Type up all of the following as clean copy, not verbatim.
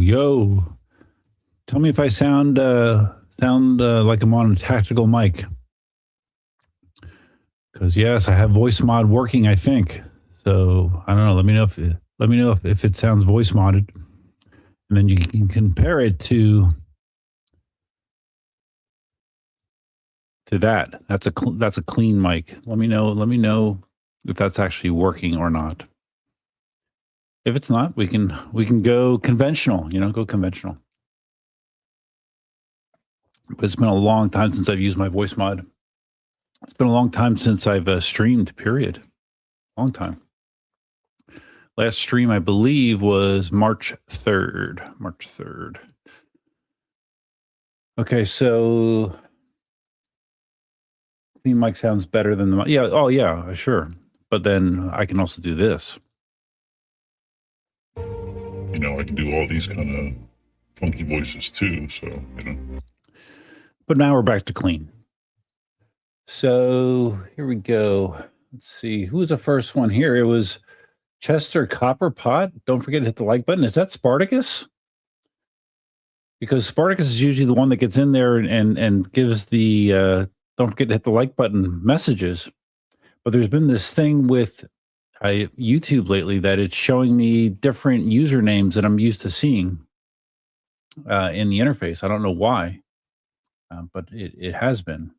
Yo. Tell me if I sound like I'm on a tactical mic. Because yes, I have voice mod working, I think. So I don't know. Let me know if it sounds voice modded, and then you can compare it to that. That's a clean mic. Let me know if that's actually working or not. If it's not, we can go conventional. Go conventional. But it's been a long time since I've used my voice mod. It's been a long time since I've streamed, period. Long time. Last stream, I believe, was March 3rd. Okay, so clean mic sounds better than the... Yeah, oh yeah, sure. But then I can also do this. I can do all these kind of funky voices too, so, But now we're back to clean. So here we go. Let's see. Who was the first one here? It was Chester Copperpot. Don't forget to hit the like button. Is that Spartacus? Because Spartacus is usually the one that gets in there and gives the don't forget to hit the like button messages. But there's been this thing with YouTube lately that it's showing me different usernames that I'm used to seeing in the interface. I don't know why, but it has been.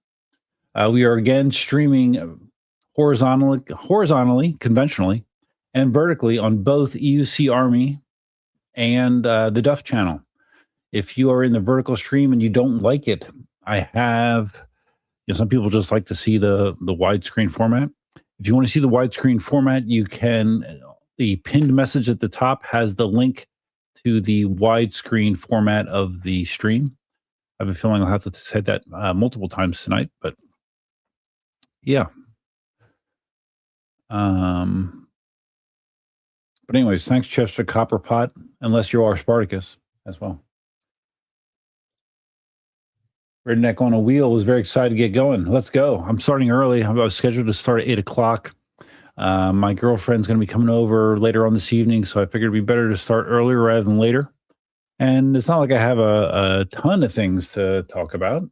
We are again streaming horizontally, conventionally, and vertically on both EUC Army and the Duff channel. If you are in the vertical stream and you don't like it, I have, some people just like to see the widescreen format. If you want to see the widescreen format, you can, the pinned message at the top has the link to the widescreen format of the stream. I have a feeling I'll have to say that multiple times tonight, but yeah. But anyways, thanks, Chester Copperpot, unless you are Spartacus as well. Redneck on a Wheel was very excited to get going. Let's go. I'm starting early. I was scheduled to start at 8 o'clock. My girlfriend's going to be coming over later on this evening, so I figured it'd be better to start earlier rather than later. And it's not like I have a ton of things to talk about.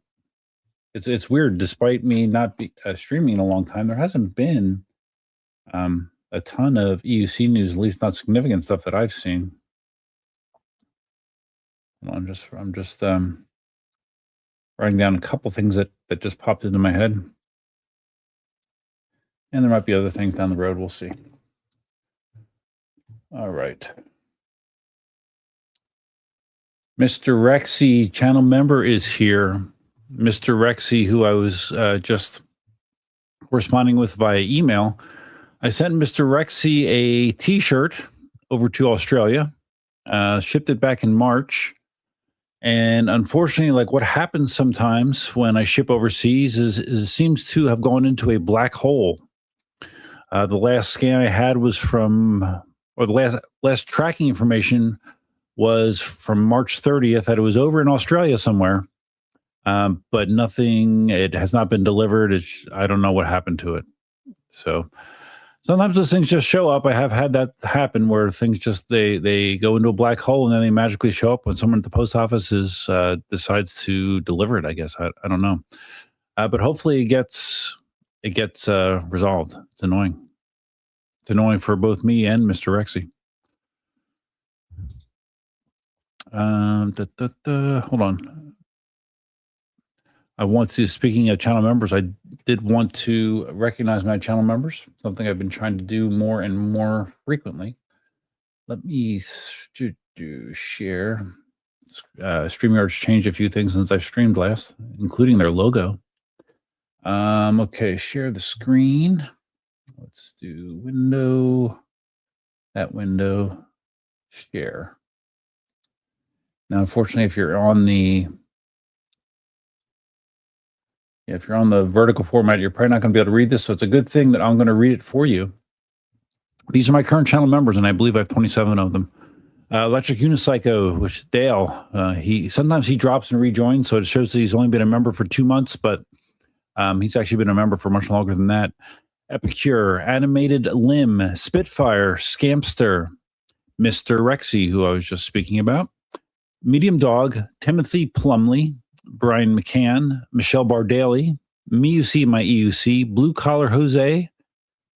It's weird. Despite me not be streaming in a long time, there hasn't been a ton of EUC news, at least not significant stuff that I've seen. I'm just writing down a couple things that just popped into my head. And there might be other things down the road. We'll see. All right. Mr. Rexy, channel member, is here. Mr. Rexy, who I was just corresponding with via email. I sent Mr. Rexy a t-shirt over to Australia, shipped it back in March. And unfortunately, like what happens sometimes when I ship overseas is it seems to have gone into a black hole. The last scan I had was the last tracking information was from March 30th, that it was over in Australia somewhere. But nothing, it has not been delivered. I don't know what happened to it. So sometimes those things just show up. I have had that happen where things just, they go into a black hole and then they magically show up when someone at the post office decides to deliver it, I guess. I don't know. But hopefully it gets resolved. It's annoying. It's annoying for both me and Mr. Rexy. Hold on. Speaking of channel members, I did want to recognize my channel members, something I've been trying to do more and more frequently. Let me share. StreamYard's changed a few things since I streamed last, including their logo. Okay, share the screen. Let's do window, that window, share. Now, unfortunately, if you're on the vertical format, you're probably not going to be able to read this. So it's a good thing that I'm going to read it for you. These are my current channel members, and I believe I have 27 of them. Electric Unipsycho, which is Dale. Sometimes he drops and rejoins, so it shows that he's only been a member for 2 months, but he's actually been a member for much longer than that. Epicure, Animated Limb, Spitfire, Scamster, Mr. Rexy, who I was just speaking about, Medium Dog, Timothy Plumley, Brian McCann, Michelle Bardaly, MeUC, My EUC, Blue Collar Jose.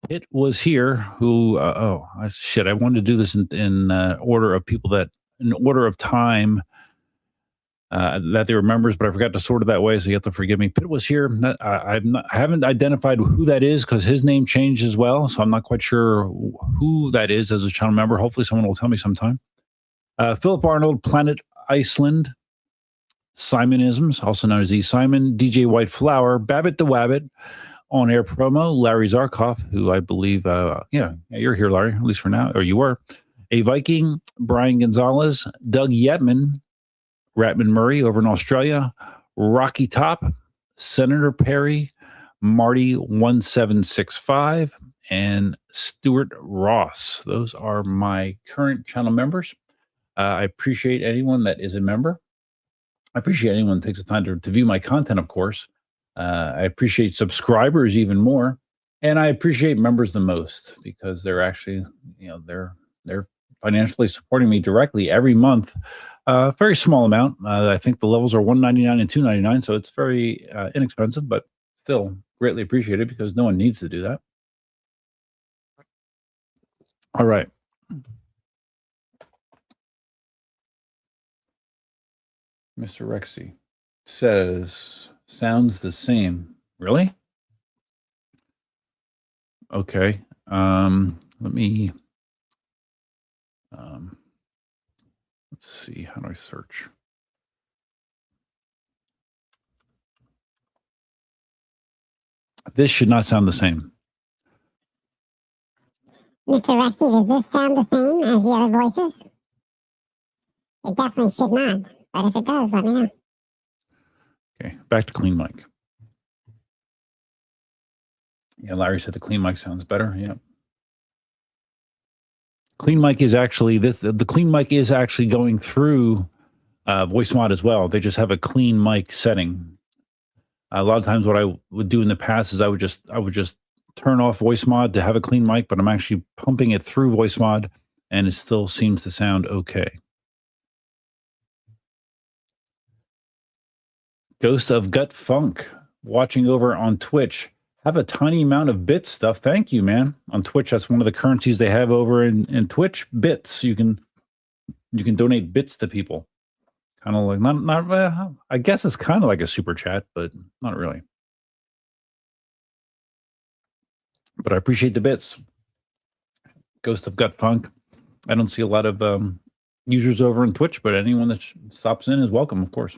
It was here who, I wanted to do this in order of people in order of time that they were members, but I forgot to sort it that way, so you have to forgive me. Pitt was here. I haven't identified who that is because his name changed as well, so I'm not quite sure who that is as a channel member. Hopefully someone will tell me sometime. Philip Arnold, Planet Iceland, Simonisms, also known as E. Simon, DJ White Flower, Babbitt the Wabbit, On Air Promo, Larry Zarkoff, who I believe, you're here, Larry, at least for now, or you were. A Viking, Brian Gonzalez, Doug Yetman, Ratman Murray over in Australia, Rocky Top, Senator Perry, Marty 1765, and Stuart Ross. Those are my current channel members. I appreciate anyone that is a member. I appreciate anyone that takes the time to view my content, of course. I appreciate subscribers even more. And I appreciate members the most because they're actually, they're financially supporting me directly every month. Very small amount. I think the levels are $1.99 and $2.99, so it's very inexpensive, but still greatly appreciated because no one needs to do that. All right. Mr. Rexy says, sounds the same. Really? Okay. Let me, let's see. How do I search? This should not sound the same. Mr. Rexy, does this sound the same as the other voices? It definitely should not, but if it does, let me know. Okay, back to clean mic. Yeah, Larry said the clean mic sounds better. Yeah. Clean mic is actually the clean mic is actually going through voice mod as well. They just have a clean mic setting. A lot of times what I would do in the past is I would just turn off voice mod to have a clean mic, but I'm actually pumping it through voice mod and it still seems to sound okay. Ghost of Gut Funk watching over on Twitch. Have a tiny amount of bit stuff. Thank you, man. On Twitch, that's one of the currencies they have over in Twitch. Bits. You can donate bits to people. Kind of like not. I guess it's kind of like a super chat, but not really. But I appreciate the bits. Ghost of Gut Funk. I don't see a lot of users over on Twitch, but anyone that stops in is welcome, of course.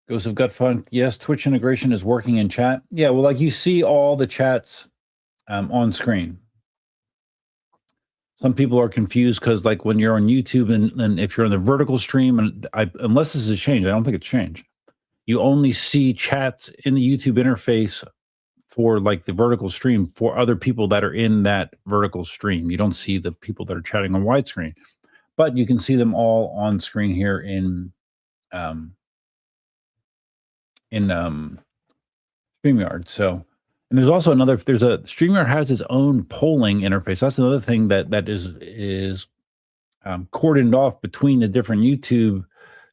Ghost of Gut Funk. Yes, Twitch integration is working in chat. Yeah, well, like you see all the chats on screen. Some people are confused because, like, when you're on YouTube and if you're on the vertical stream, and unless this has changed, I don't think it's changed. You only see chats in the YouTube interface for like the vertical stream for other people that are in that vertical stream. You don't see the people that are chatting on widescreen, but you can see them all on screen here in StreamYard. So, and there's also StreamYard has its own polling interface. That's another thing that is cordoned off between the different YouTube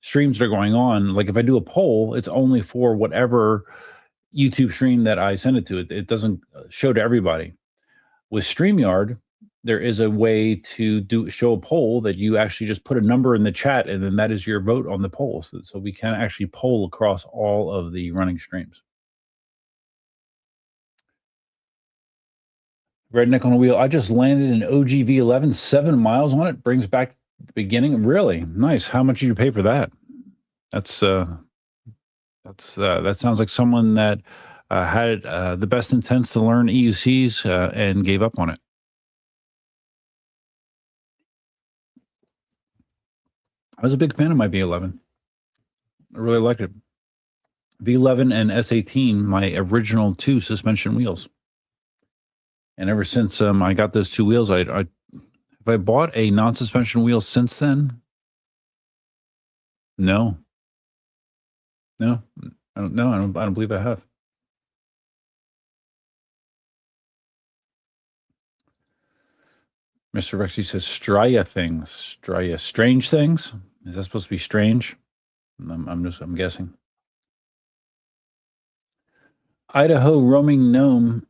streams that are going on. Like if I do a poll, it's only for whatever YouTube stream that I send it to. It doesn't show to everybody. With StreamYard, there is a way to show a poll that you actually just put a number in the chat, and then that is your vote on the poll. So we can actually poll across all of the running streams. Redneck on a Wheel. I just landed an OGV 11, 7 miles on it. Brings back the beginning. Really nice. How much did you pay for that? That sounds like someone that had the best intents to learn EUCs and gave up on it. I was a big fan of my V11. I really liked it. V11 and S18, my original 2 suspension wheels. And ever since I got those 2 wheels, have I bought a non-suspension wheel since then? No. I don't believe I have. Mr. Rexy says Straya things. Straya, strange things. Is that supposed to be strange? I'm guessing. Idaho roaming gnome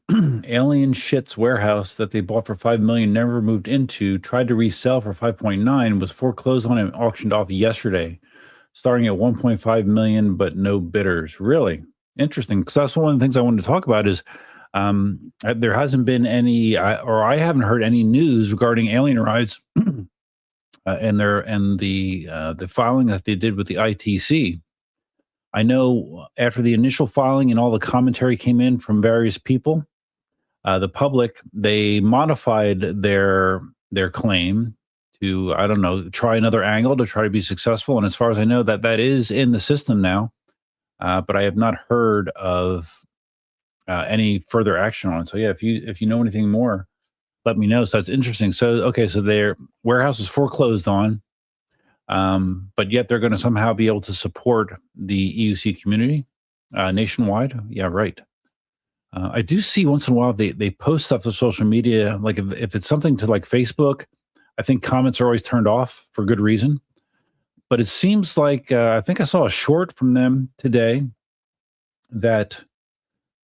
alien shits warehouse that they bought for $5 million, never moved into, tried to resell for 5.9, was foreclosed on and auctioned off yesterday, starting at 1.5 million, but no bidders. Really interesting, because that's one of the things I wanted to talk about. Is there hasn't been any, or I haven't heard any news regarding alien rides and the filing that they did with the ITC. I know after the initial filing and all the commentary came in from various people, the public, they modified their claim to, I don't know, try another angle to try to be successful. And as far as I know, that is in the system now, but I have not heard of any further action on it. So yeah, if you know anything more, let me know. So that's interesting. So okay, so their warehouse was foreclosed on. But yet they're going to somehow be able to support the EUC community nationwide. Yeah, right. I do see once in a while they post stuff to social media. Like if it's something to like Facebook, I think comments are always turned off for good reason. But it seems like I think I saw a short from them today that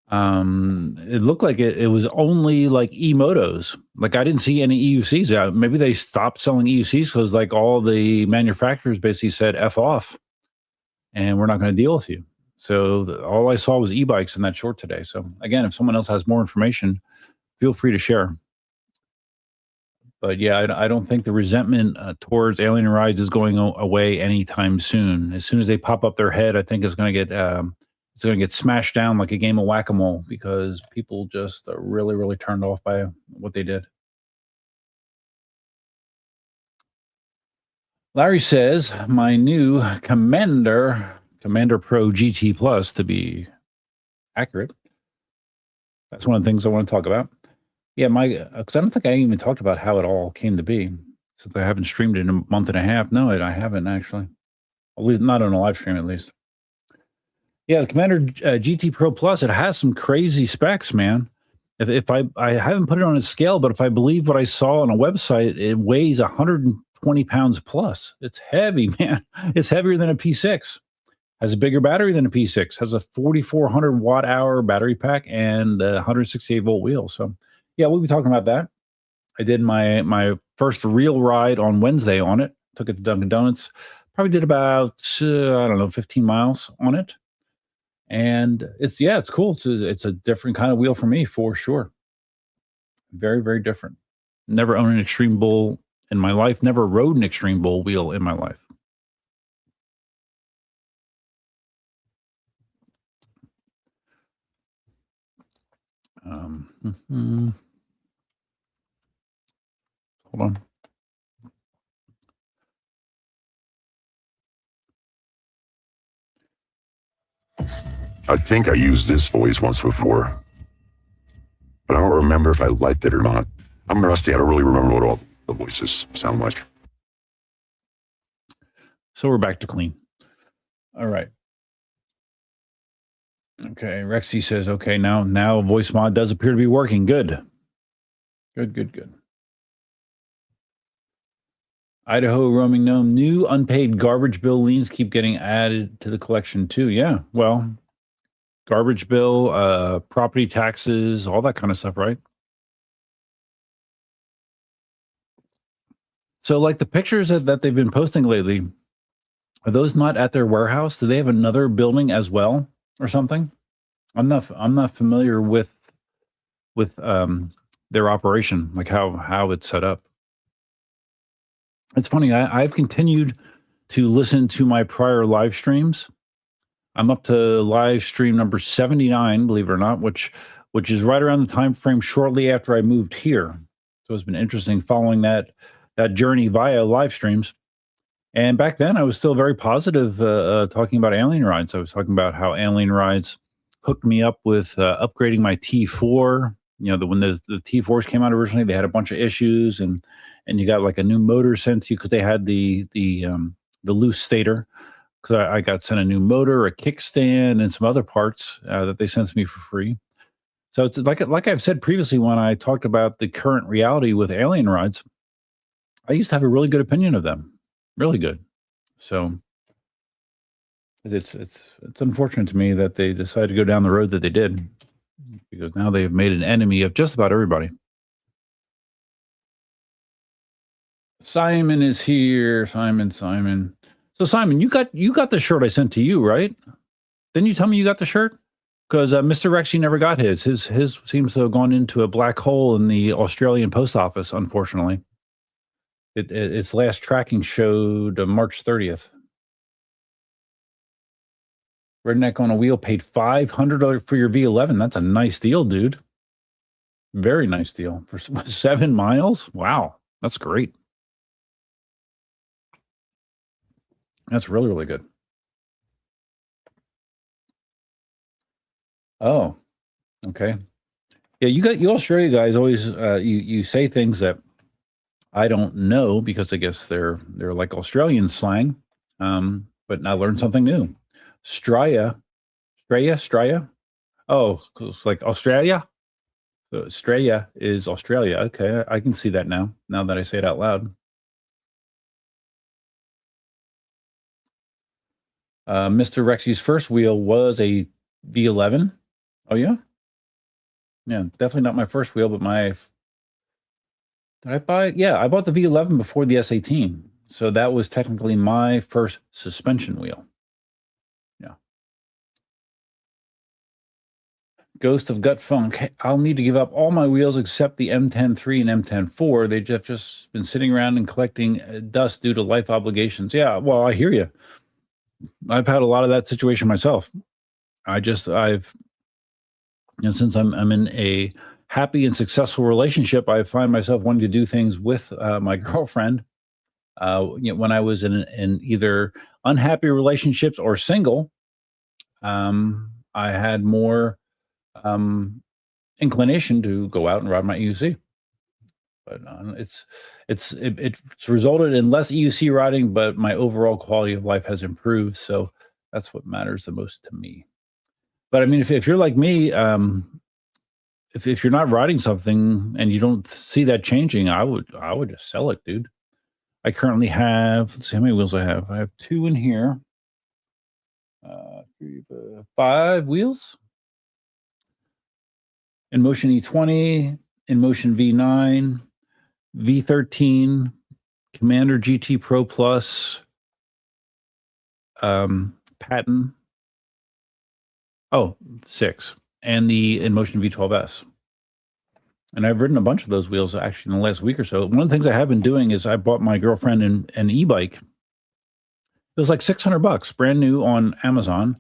it looked like it was only like e-motos. Like I didn't see any EUCs. Maybe they stopped selling EUCs because like all the manufacturers basically said F off and we're not going to deal with you. So all I saw was e-bikes in that short today. So again, if someone else has more information, feel free to share. But yeah, I don't think the resentment towards alien rides is going away anytime soon. As soon as they pop up their head, I think it's going to get smashed down like a game of whack-a-mole because people just are really, really turned off by what they did. Larry says, my new Commander Pro GT Plus, to be accurate. That's one of the things I want to talk about. Yeah, because I don't think I even talked about how it all came to be, since I haven't streamed it in a month and a half. No, I haven't actually. At least not on a live stream, at least. Yeah, the Commander GT Pro Plus, it has some crazy specs, man. If I haven't put it on a scale, but if I believe what I saw on a website, it weighs 120 pounds plus. It's heavy, man. It's heavier than a P6. Has a bigger battery than a P6. Has a 4,400 watt hour battery pack and a 168 volt wheel. So yeah, we'll be talking about that. I did my first real ride on Wednesday on it. Took it to Dunkin' Donuts. Probably did about 15 miles on it. And it's cool. It's a different kind of wheel for me, for sure. Very, very different. Never owned an Extreme Bull in my life. Never rode an Extreme Bull wheel in my life. Hold on. I think I used this voice once before, but I don't remember if I liked it or not. I'm rusty. I don't really remember what all the voices sound like. So we're back to clean. All right. Okay. Rexy says, okay, now voice mod does appear to be working. Good. Good. Idaho roaming gnome, new unpaid garbage bill liens keep getting added to the collection too. Yeah, well, garbage bill, property taxes, all that kind of stuff, right? So like the pictures that they've been posting lately, are those not at their warehouse? Do they have another building as well or something? I'm not familiar with their operation, like how it's set up. It's funny. I've continued to listen to my prior live streams. I'm up to live stream number 79, believe it or not, which is right around the time frame shortly after I moved here. So it's been interesting following that journey via live streams. And back then, I was still very positive talking about alien rides. I was talking about how alien rides hooked me up with upgrading my T4. You know, when the T4s came out originally, they had a bunch of issues, and you got like a new motor sent to you because they had the loose stator. Because I got sent a new motor, a kickstand, and some other parts that they sent to me for free. So it's like I've said previously when I talked about the current reality with alien rides. I used to have a really good opinion of them, really good. So it's unfortunate to me that they decided to go down the road that they did, because now they've made an enemy of just about everybody. Simon is here. Simon. So Simon, you got the shirt I sent to you, right? Didn't you tell me you got the shirt? Because Mr. Rexy never got his. His seems to have gone into a black hole in the Australian post office, unfortunately. Its last tracking showed March 30th. Redneck on a Wheel paid $500 for your V11. That's a nice deal, dude. Very nice deal for 7 miles. Wow, that's great. That's really, really good. Oh, okay. Yeah, you Australia guys always you say things that I don't know, because I guess they're like Australian slang. But I learned something new. Straya. Oh, it's like Australia. So Australia is Australia. Okay, I can see that now that I say it out loud. Mr. Rexy's first wheel was a V11. Oh yeah, yeah, definitely not my first wheel, but did I buy? Yeah, I bought the V11 before the S18, so that was technically my first suspension wheel. Yeah. Ghost of Gut Funk. I'll need to give up all my wheels except the M10-3 and M10-4. They've just been sitting around and collecting dust due to life obligations. Yeah, well, I hear you. I've had a lot of that situation myself. Since I'm in a happy and successful relationship, I find myself wanting to do things with my girlfriend. When I was in either unhappy relationships or single, I had more inclination to go out and ride my EUC. But it's resulted in less EUC riding, but my overall quality of life has improved. So that's what matters the most to me. But I mean, if you're like me, if you're not riding something and you don't see that changing, I would just sell it, dude. I currently have, let's see how many wheels I have. I have 2 in here. 5 wheels. InMotion E20, InMotion V9, V13, Commander GT Pro Plus, Patton. Oh, 6. And the InMotion V12S. And I've ridden a bunch of those wheels actually in the last week or so. One of the things I have been doing is I bought my girlfriend an e-bike. It was like $600, brand new on Amazon.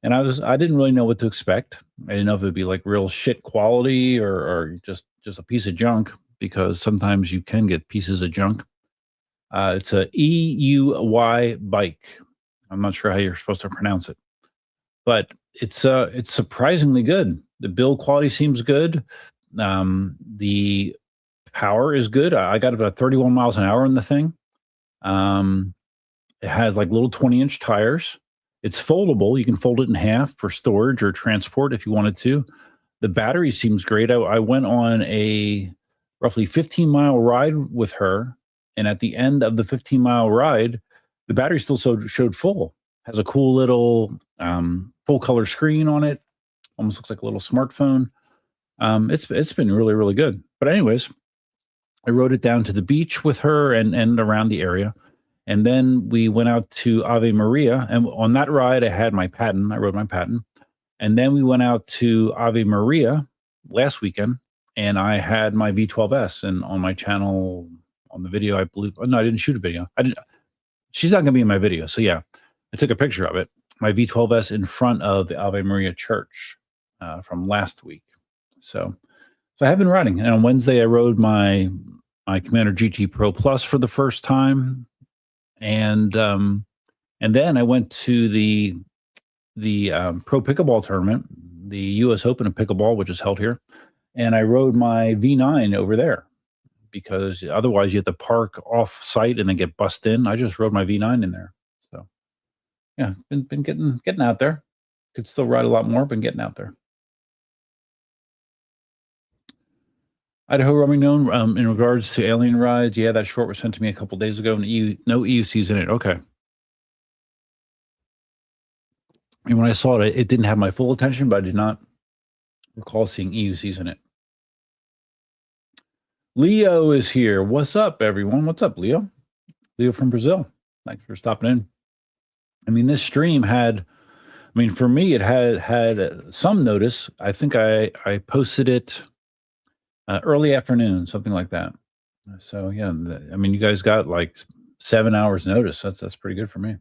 And I didn't really know what to expect. I didn't know if it'd be like real shit quality or just a piece of junk, because sometimes you can get pieces of junk. It's a EUY bike. I'm not sure how you're supposed to pronounce it, but it's surprisingly good. The build quality seems good. The power is good. I got about 31 miles an hour in the thing. It has like little 20-inch tires. It's foldable. You can fold it in half for storage or transport if you wanted to. The battery seems great. I went on a roughly 15-mile ride with her, and at the end of the 15-mile ride, the battery still showed full. Has a cool little full color screen on it. Almost looks like a little smartphone. It's been really, really good. But anyways, I rode it down to the beach with her and around the area. And then we went out to Ave Maria. And on that ride, I had my Patton. I rode my Patton. And then we went out to Ave Maria last weekend, and I had my V12S. And on my channel, on the video, I believe, no, I didn't shoot a video. She's not going to be in my video. So yeah, I took a picture of it. My V12S in front of the Ave Maria Church from last week. So I have been riding. And on Wednesday, I rode my Commander GT Pro Plus for the first time. And then I went to the Pro Pickleball tournament, the U.S. Open of Pickleball, which is held here, and I rode my V9 over there, because otherwise you have to park off site and then get bussed in. I just rode my V9 in there. So yeah, been getting out there. Could still ride a lot more, but getting out there. Idaho Roaming Known, in regards to alien rides, yeah, that short was sent to me a couple days ago, and no EUCs in it. Okay. And when I saw it, it didn't have my full attention, but I did not recall seeing EUCs in it. Leo is here. What's up, everyone? What's up, Leo? Leo from Brazil. Thanks for stopping in. I mean, this stream had, for me, it had some notice. I think I posted it early afternoon, something like that. So yeah, you guys got like 7 hours notice. That's pretty good for me.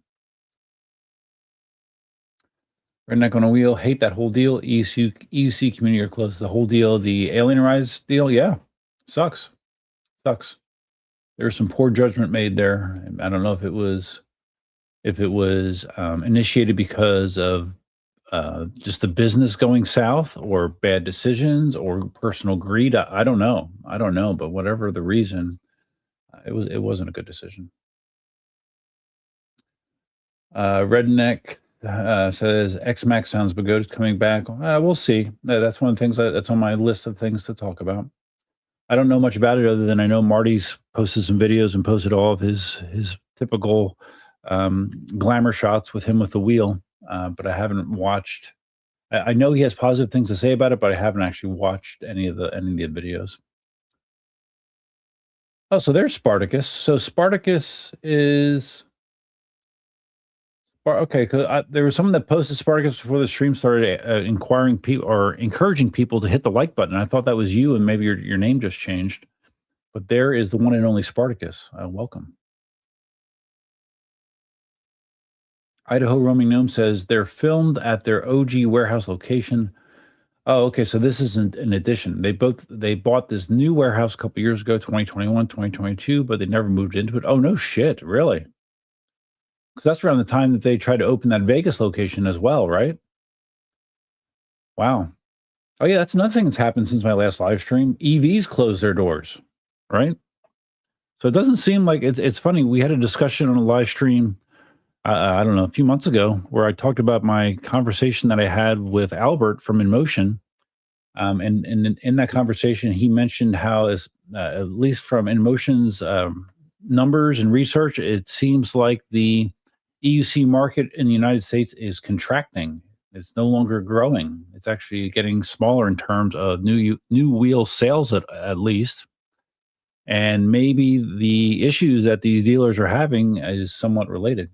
Redneck on a Wheel, hate that whole deal. EUC community are close. The whole deal, the alien rise deal, yeah, sucks. There was some poor judgment made there. I don't know if it was initiated because of just the business going south, or bad decisions, or personal greed. I don't know. But whatever the reason, it wasn't a good decision. Redneck says X-Max sounds Pagoda's coming back. We'll see. That's one of the things that's on my list of things to talk about. I don't know much about it other than I know Marty's posted some videos and posted all of his typical glamour shots with him with the wheel, but I haven't watched. I know he has positive things to say about it, but I haven't actually watched any of the videos. Oh, so there's Spartacus. So Spartacus is okay. Because there was someone that posted Spartacus before the stream started, inquiring people or encouraging people to hit the like button. I thought that was you, and maybe your name just changed. But there is the one and only Spartacus. Welcome. Idaho Roaming Gnome says they're filmed at their OG warehouse location. Oh, okay. So this isn't an addition. They bought this new warehouse a couple years ago, 2021, 2022, but they never moved into it. Oh, no shit. Really? Because that's around the time that they tried to open that Vegas location as well, right? Wow. Oh, yeah. That's another thing that's happened since my last live stream. EVs closed their doors, right? So it doesn't seem like it's funny. We had a discussion on a live stream, I don't know, a few months ago, where I talked about my conversation that I had with Albert from InMotion. And in that conversation, he mentioned how, at least from InMotion's numbers and research, it seems like the EUC market in the United States is contracting. It's no longer growing. It's actually getting smaller in terms of new wheel sales, at least. And maybe the issues that these dealers are having is somewhat related.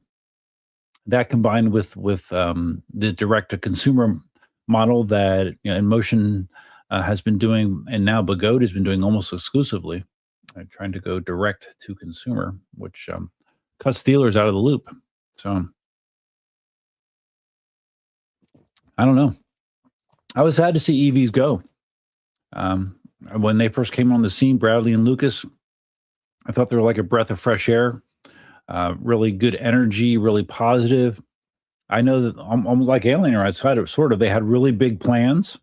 That combined with the direct to consumer model that InMotion has been doing, and now Pagoda has been doing almost exclusively, trying to go direct to consumer, which cuts dealers out of the loop. So I don't know. I was sad to see EVs go. When they first came on the scene, Bradley and Lucas, I thought they were like a breath of fresh air. Really good energy, really positive. I know that almost like Alien Rides, sort of, they had really big plans.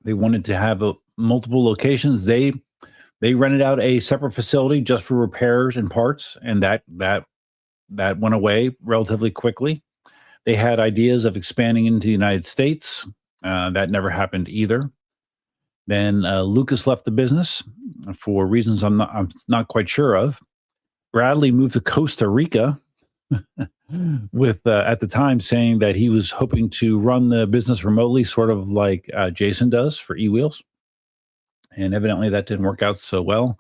They wanted to have multiple locations. They rented out a separate facility just for repairs and parts, and that went away relatively quickly. They had ideas of expanding into the United States. That never happened either. Then Lucas left the business for reasons I'm not quite sure of. Bradley moved to Costa Rica with at the time saying that he was hoping to run the business remotely, sort of like Jason does for eWheels. And evidently that didn't work out so well.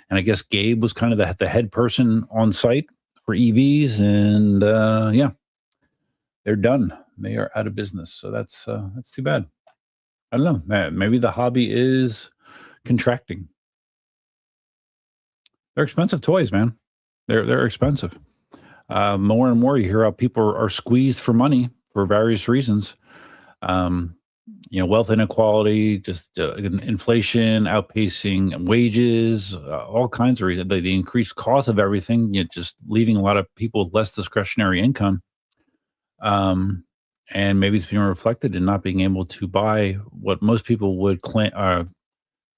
And I guess Gabe was kind of the head person on site for EVs. And yeah, they're done. They are out of business. So that's too bad. I don't know. Maybe the hobby is contracting. They're expensive toys, man. They're expensive. More and more, you hear how people are squeezed for money for various reasons. Wealth inequality, just inflation outpacing wages, all kinds of reasons. The increased cost of everything, just leaving a lot of people with less discretionary income. And maybe it's being reflected in not being able to buy what most people would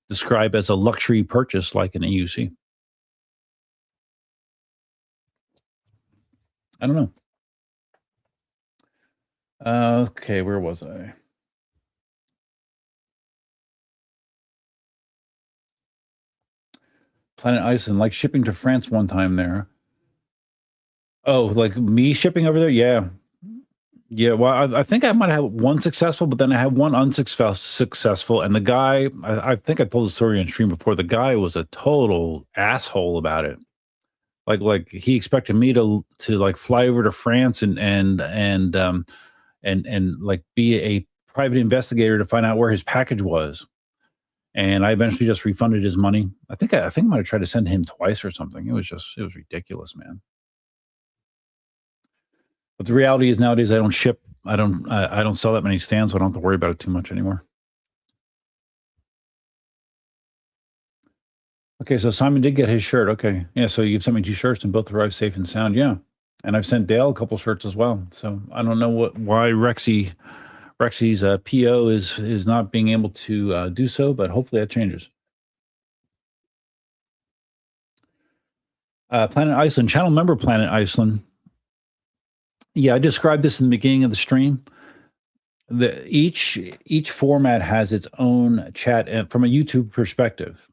describe as a luxury purchase, like an EUC. I don't know. Okay, where was I? Planet Iceland, like shipping to France one time there. Oh, like me shipping over there? Yeah. Yeah, well, I think I might have one successful, but then I had one unsuccessful. And the guy, I think I told the story on stream before. The guy was a total asshole about it. Like he expected me to like fly over to France and like be a private investigator to find out where his package was. And I eventually just refunded his money. I think I might have tried to send him twice or something. It was ridiculous, man. But the reality is nowadays I don't ship. I don't sell that many stands, so I don't have to worry about it too much anymore. Okay, so Simon did get his shirt. Okay, yeah. So you've sent me 2 shirts, and both arrived safe and sound. Yeah, and I've sent Dale a couple shirts as well. So I don't know why Rexy's PO is not being able to do so, but hopefully that changes. Planet Iceland, channel member Planet Iceland. Yeah, I described this in the beginning of the stream. Each format has its own chat, and from a YouTube perspective,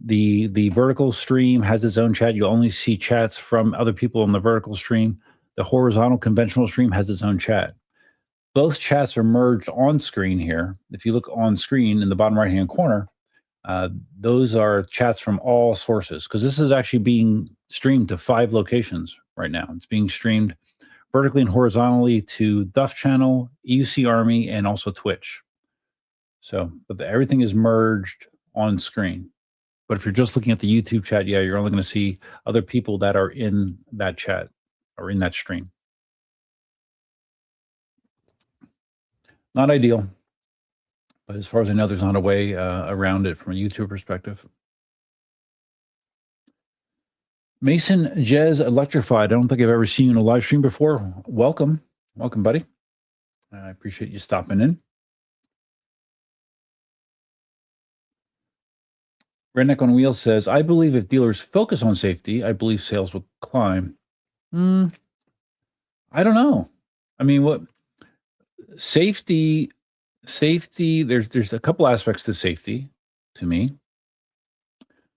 the vertical stream has its own chat. You only see chats from other people on the vertical stream. The horizontal conventional stream has its own chat. Both chats are merged on screen here. If you look on screen in the bottom right hand corner, those are chats from all sources, because this is actually being streamed to 5 locations right now. It's being streamed vertically and horizontally to Duff Channel, EUC Army, and also Twitch. So, but everything is merged on screen. But if you're just looking at the YouTube chat, yeah, you're only going to see other people that are in that chat or in that stream. Not ideal, but as far as I know, there's not a way around it from a YouTube perspective. Mason Jez Electrified. I don't think I've ever seen you in a live stream before. Welcome, buddy. I appreciate you stopping in. Redneck on Wheels says, I believe if dealers focus on safety, I believe sales will climb. I don't know. I mean, what safety, there's a couple aspects to safety to me.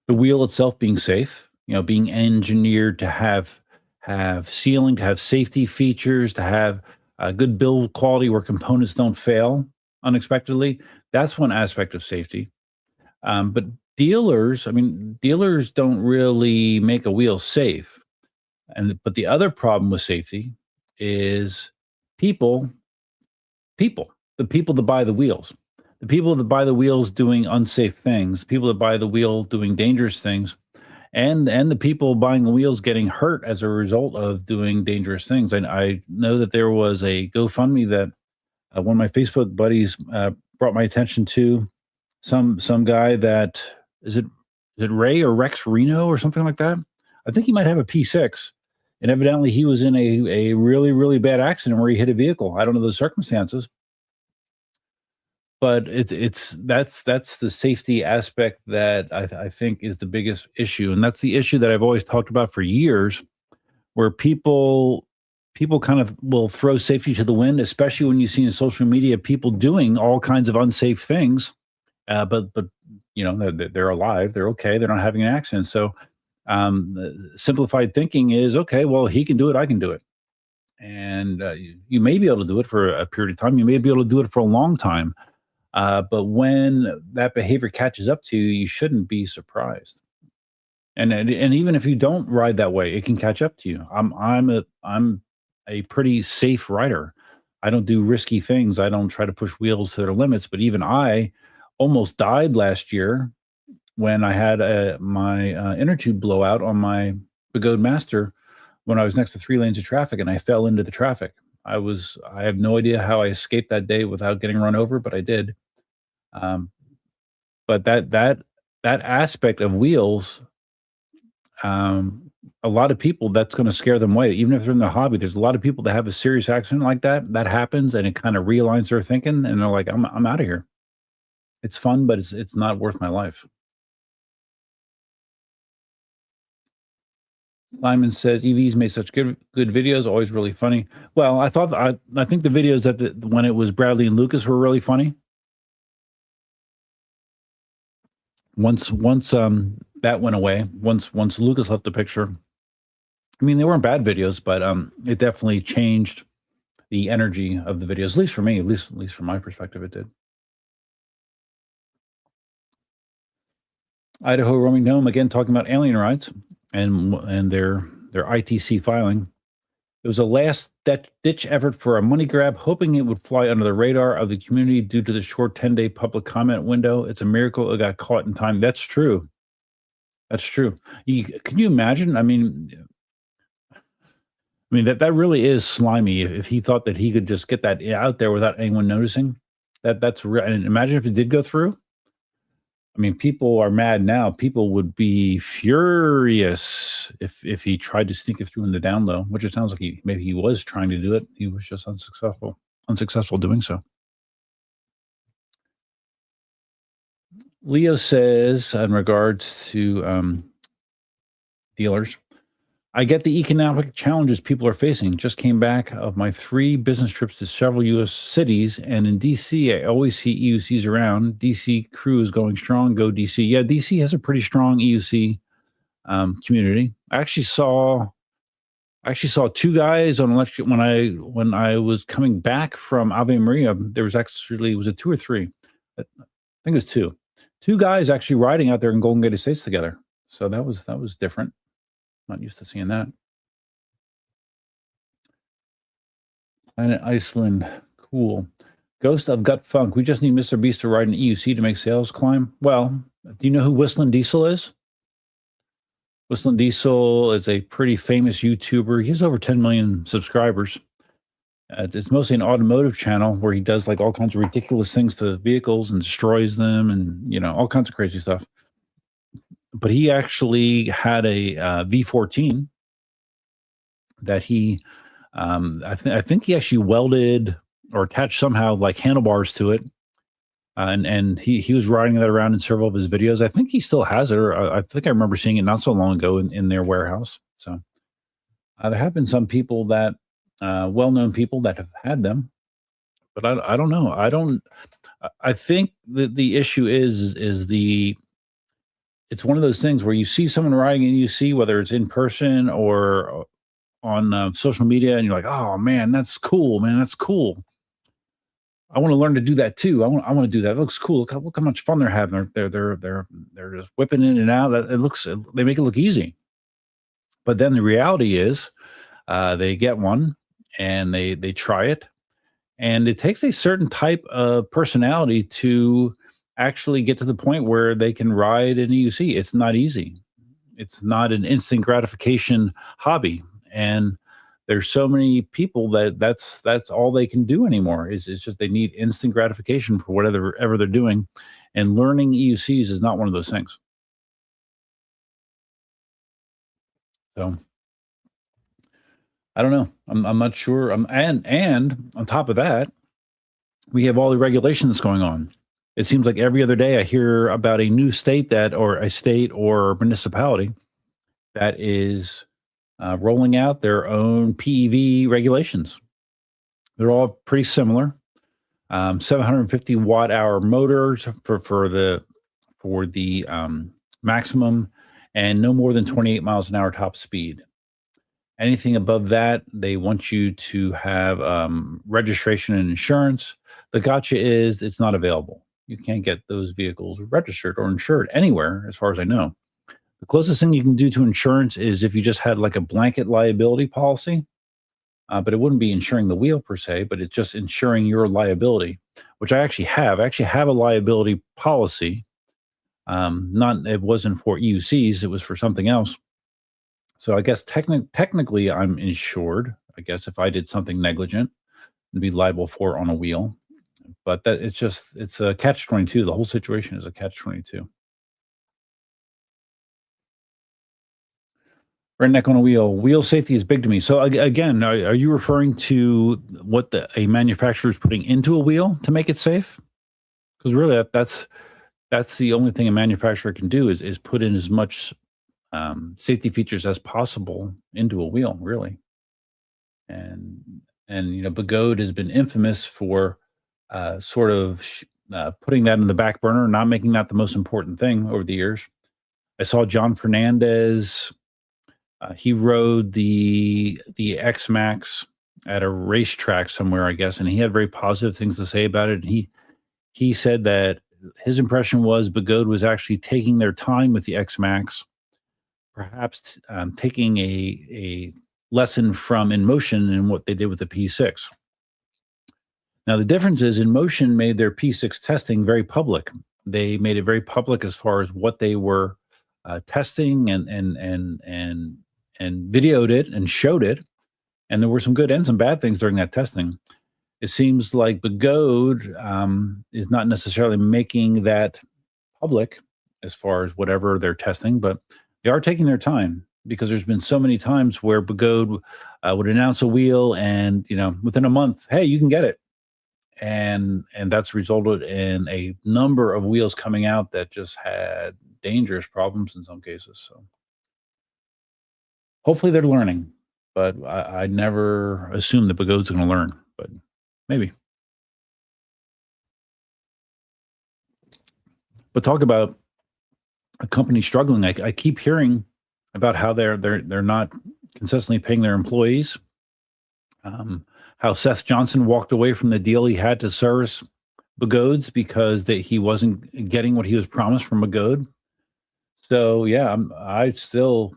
The wheel itself being safe, being engineered to have sealing, to have safety features, to have a good build quality where components don't fail unexpectedly. That's one aspect of safety. But dealers don't really make a wheel safe. But the other problem with safety is the people that buy the wheels. The people that buy the wheels doing unsafe things, people that buy the wheel doing dangerous things, and the people buying the wheels getting hurt as a result of doing dangerous things. And I know that there was a GoFundMe that one of my Facebook buddies brought my attention to. Some guy that is it Ray or Rex Reno or something like that? I think he might have a P6, and evidently he was in a really, really bad accident where he hit a vehicle. I don't know the circumstances, but that's the safety aspect that I think is the biggest issue, and that's the issue that I've always talked about for years, where people kind of will throw safety to the wind, especially when you see in social media people doing all kinds of unsafe things. But they're alive, they're okay, they're not having an accident. So simplified thinking is, okay, well, he can do it, I can do it. And you may be able to do it for a period of time, you may be able to do it for a long time, but when that behavior catches up to you, you shouldn't be surprised. And even if you don't ride that way, it can catch up to you. I'm a pretty safe rider. I don't do risky things. I don't try to push wheels to their limits. But even I almost died last year when I had my inner tube blowout on my Begode Master when I was next to 3 lanes of traffic, and I fell into the traffic. I have no idea how I escaped that day without getting run over, but I did. But that aspect of wheels, a lot of people, that's going to scare them away. Even if they're in the hobby, there's a lot of people that have a serious accident like that happens, and it kind of realigns their thinking, and they're like, I'm out of here. It's fun, but it's not worth my life. Lyman says EVs made such good videos, always really funny. Well, I think the videos that when it was Bradley and Lucas were really funny. Once that went away once Lucas left the picture. I mean, they weren't bad videos, but it definitely changed the energy of the videos. At least for me, at least from my perspective, it did. Idaho roaming gnome again talking about alien rights and their ITC filing. It was a last-ditch effort for a money grab, hoping it would fly under the radar of the community due to the short 10-day public comment window. It's a miracle it got caught in time. That's true. That's true. Can you imagine? I mean, that really is slimy. If he thought that he could just get that out there without anyone noticing, that's real. And imagine if it did go through. I mean, people are mad now. People would be furious if he tried to sneak it through in the down low, which it sounds like maybe he was trying to do it. He was just unsuccessful doing so. Leo says, in regards to dealers, I get the economic challenges people are facing. Just came back of my 3 business trips to several U.S. cities, and in D.C., I always see EUCs around. D.C. crew is going strong. Go D.C. Yeah, D.C. has a pretty strong EUC community. I actually saw 2 guys on election when I was coming back from Ave Maria. There was actually, was it 2 or 3? I think it was 2. 2 guys actually riding out there in Golden Gate Estates together. So that was different. Not used to seeing that. Planet Iceland, cool. Ghost of Gut Funk. We just need Mr. Beast to ride an EUC to make sales climb. Well, do you know who Whistling Diesel is? Whistling Diesel is a pretty famous YouTuber. He has over 10 million subscribers. It's mostly an automotive channel where he does like all kinds of ridiculous things to vehicles and destroys them, and all kinds of crazy stuff. But he actually had a V14 that he, I think he actually welded or attached somehow like handlebars to it, and he was riding that around in several of his videos. I think he still has it, or I think I remember seeing it not so long ago in their warehouse. So there have been some people that, well-known people that have had them, but I don't know. I think that the issue is it's one of those things where you see someone riding and you see whether it's in person or on social media, and you're like, oh man, that's cool, man, that's cool. I want to learn to do that too. I want to do that. It looks cool. Look how much fun they're having. They're just whipping in and out. They make it look easy. But then the reality is, they get one and they try it, and it takes a certain type of personality to actually get to the point where they can ride an EUC. It's not easy. It's not an instant gratification hobby. And there's so many people that's all they can do anymore. It's just they need instant gratification for whatever they're doing. And learning EUCs is not one of those things. So I don't know. I'm not sure. And on top of that, we have all the regulations going on. It seems like every other day I hear about a new state or a state or municipality that is rolling out their own PEV regulations. They're all pretty similar. 750 watt hour motors for the maximum, and no more than 28 miles an hour top speed. Anything above that, they want you to have registration and insurance. The gotcha is it's not available. You can't get those vehicles registered or insured anywhere, as far as I know. The closest thing you can do to insurance is if you just had like a blanket liability policy, but it wouldn't be insuring the wheel per se, but it's just insuring your liability, which I actually have. I actually have a liability policy. It wasn't for EUCs, it was for something else. So I guess technically I'm insured. I guess if I did something negligent, I'd be liable for on a wheel. But it's a catch-22. The whole situation is a catch-22. Redneck on a wheel. Wheel safety is big to me. So again, are you referring to what a manufacturer is putting into a wheel to make it safe? Because really, that's the only thing a manufacturer can do is put in as much safety features as possible into a wheel, really. And Begode has been infamous for sort of putting that in the back burner, not making that the most important thing over the years. I saw John Fernandez. He rode the X-Max at a racetrack somewhere, I guess, and he had very positive things to say about it. And he said that his impression was Begode was actually taking their time with the X-Max, perhaps taking a lesson from InMotion and what they did with the P6. Now, the difference is InMotion made their P6 testing very public. They made it very public as far as what they were testing and videoed it and showed it. And there were some good and some bad things during that testing. It seems like Begode is not necessarily making that public as far as whatever they're testing, but they are taking their time, because there's been so many times where Begode would announce a wheel and, within a month, hey, you can get it. And that's resulted in a number of wheels coming out that just had dangerous problems in some cases. So hopefully they're learning, but I never assume that Begode's going to learn, but maybe. But talk about a company struggling. I keep hearing about how they're not consistently paying their employees. How Seth Johnson walked away from the deal he had to service Begodes because he wasn't getting what he was promised from Begode. So yeah, I still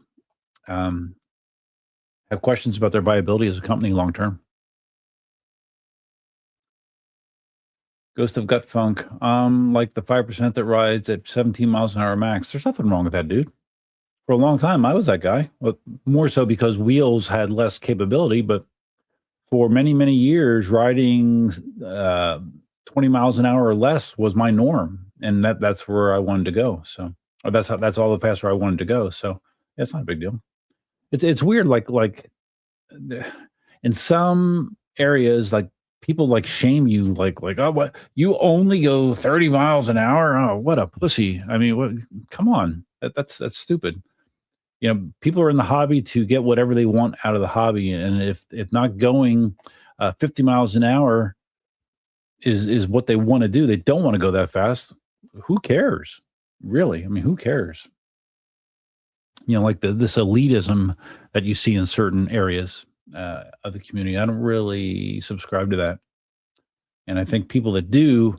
have questions about their viability as a company long term. Ghost of Gut Funk, like the 5% that rides at 17 miles an hour max. There's nothing wrong with that, dude. For a long time, I was that guy. Well, more so because wheels had less capability, but for many, many years, riding 20 miles an hour or less was my norm, and that's where I wanted to go. So that's all the faster I wanted to go. So it's not a big deal. It's weird, like in some areas, like people like shame you, like oh, what, you only go 30 miles an hour? Oh, what a pussy! I mean, what? Come on, that's stupid. People are in the hobby to get whatever they want out of the hobby. And if not going 50 miles an hour is what they want to do, they don't want to go that fast. Who cares? Really? I mean, who cares? Like this elitism that you see in certain areas of the community. I don't really subscribe to that. And I think people that do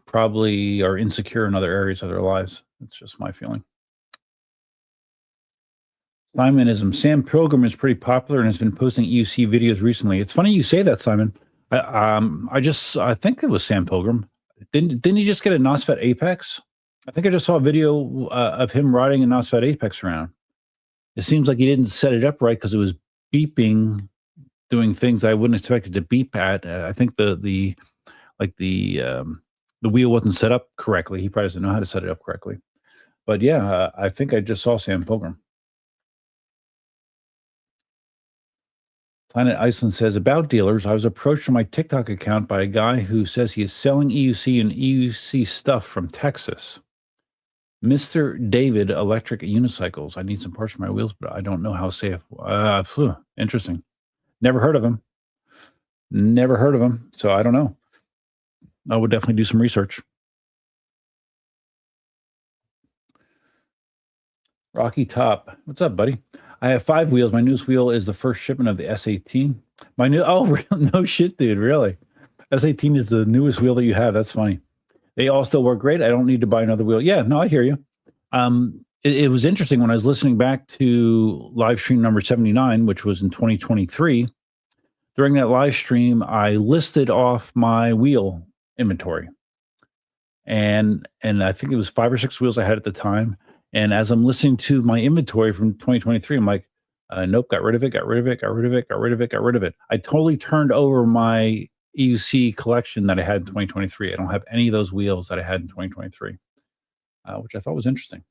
probably are insecure in other areas of their lives. That's just my feeling. Simonism. Sam Pilgrim is pretty popular and has been posting EUC videos recently. It's funny you say that, Simon. I think it was Sam Pilgrim. Didn't he just get a NOSFET Apex? I think I just saw a video of him riding a NOSFET Apex around. It seems like he didn't set it up right because it was beeping, doing things I wouldn't expect it to beep at. I think the wheel wasn't set up correctly. He probably doesn't know how to set it up correctly. But yeah, I think I just saw Sam Pilgrim. Planet Iceland says, about dealers, I was approached on my TikTok account by a guy who says he is selling EUC and EUC stuff from Texas. Mr. David Electric Unicycles. I need some parts for my wheels, but I don't know how safe. Interesting. Never heard of him. So I don't know. I would definitely do some research. Rocky Top. What's up, buddy? I have 5 wheels. My newest wheel is the first shipment of the S18. No shit, dude. Really? S18 is the newest wheel that you have. That's funny. They all still work great. I don't need to buy another wheel. Yeah, no, I hear you. It was interesting when I was listening back to live stream number 79, which was in 2023. During that live stream, I listed off my wheel inventory. And I think it was 5 or 6 wheels I had at the time. And as I'm listening to my inventory from 2023, I'm like, nope, got rid of it. I totally turned over my EUC collection that I had in 2023. I don't have any of those wheels that I had in 2023, which I thought was interesting.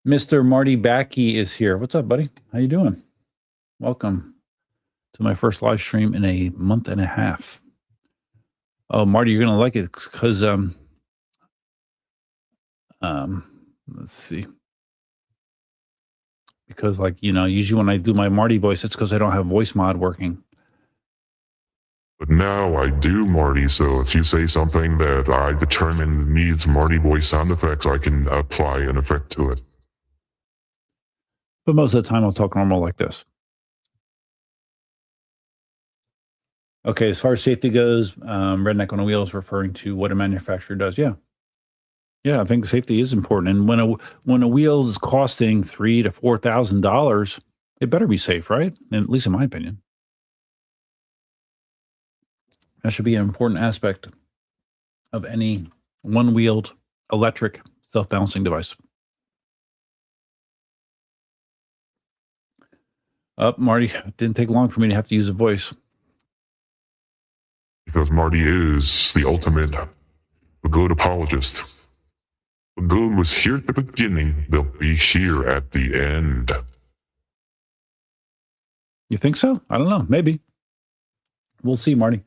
Mr. Marty Backey is here. What's up, buddy? How you doing? Welcome to my first live stream in a month and a half. Oh, Marty, you're going to like it because let's see. Because usually when I do my Marty voice, it's because I don't have voice mod working. But now I do, Marty, so if you say something that I determine needs Marty voice sound effects, I can apply an effect to it. But most of the time, I'll talk normal like this. Okay, as far as safety goes, Redneck on a Wheel is referring to what a manufacturer does. Yeah. Yeah, I think safety is important. And when a wheel is costing $3,000 to $4,000, it better be safe, right? And at least in my opinion. That should be an important aspect of any one-wheeled electric self-balancing device. Marty, it didn't take long for me to have to use a voice. Because Marty is the ultimate good apologist. Good was here at the beginning, they'll be here at the end. You think so? I don't know. Maybe. We'll see, Marty.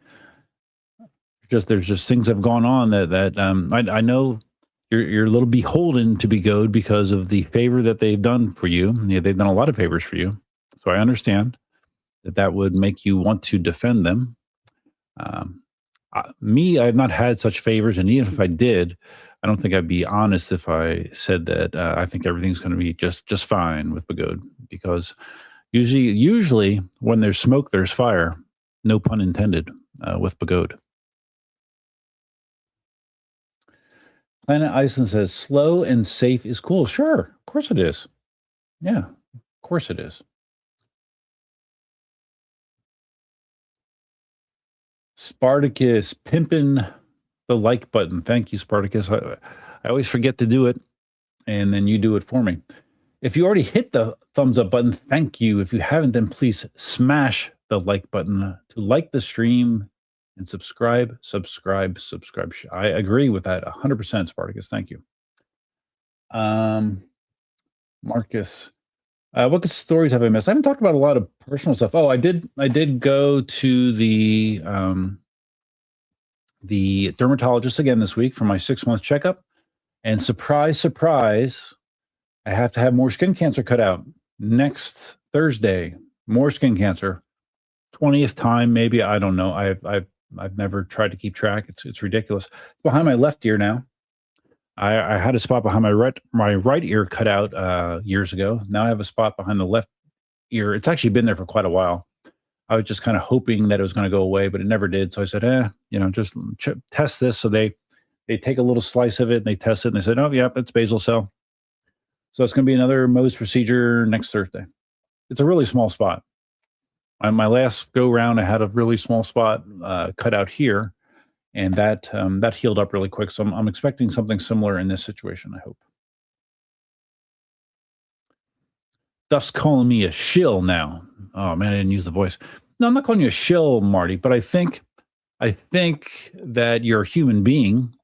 There's just things that have gone on that I know you're a little beholden to Begode because of the favor that they've done for you. Yeah, they've done a lot of favors for you. So I understand that would make you want to defend them. Me, I've not had such favors, and even if I did, I don't think I'd be honest if I said that I think everything's going to be just fine with Begode, because usually when there's smoke, there's fire. No pun intended with Begode. Planet Iceland says slow and safe is cool. Sure, of course it is. Yeah, of course it is. Spartacus pimping the like button. Thank you, Spartacus. I always forget to do it, and then you do it for me. If you already hit the thumbs up button, thank you. If you haven't, then please smash the like button to like the stream and subscribe. I agree with that 100%, Spartacus. Thank you. Marcus, what good stories have I missed? I haven't talked about a lot of personal stuff. Oh, I did go to the dermatologist again this week for my 6-month checkup, and surprise, I have to have more skin cancer cut out next Thursday. More skin cancer, 20th time maybe. I don't know. I've never tried to keep track. It's ridiculous. It's behind my left ear now. I had a spot behind my right ear cut out years ago. Now I have a spot behind the left ear. It's actually been there for quite a while. I was just kind of hoping that it was going to go away, but it never did. So I said, just test this. So they take a little slice of it and they test it, and they said, oh, yeah, it's basal cell. So it's going to be another Mohs procedure next Thursday. It's a really small spot. My last go round, I had a really small spot cut out here, and that healed up really quick. So I'm expecting something similar in this situation, I hope. Duff's calling me a shill now. Oh man, I didn't use the voice. No, I'm not calling you a shill, Marty, but I think that you're a human being,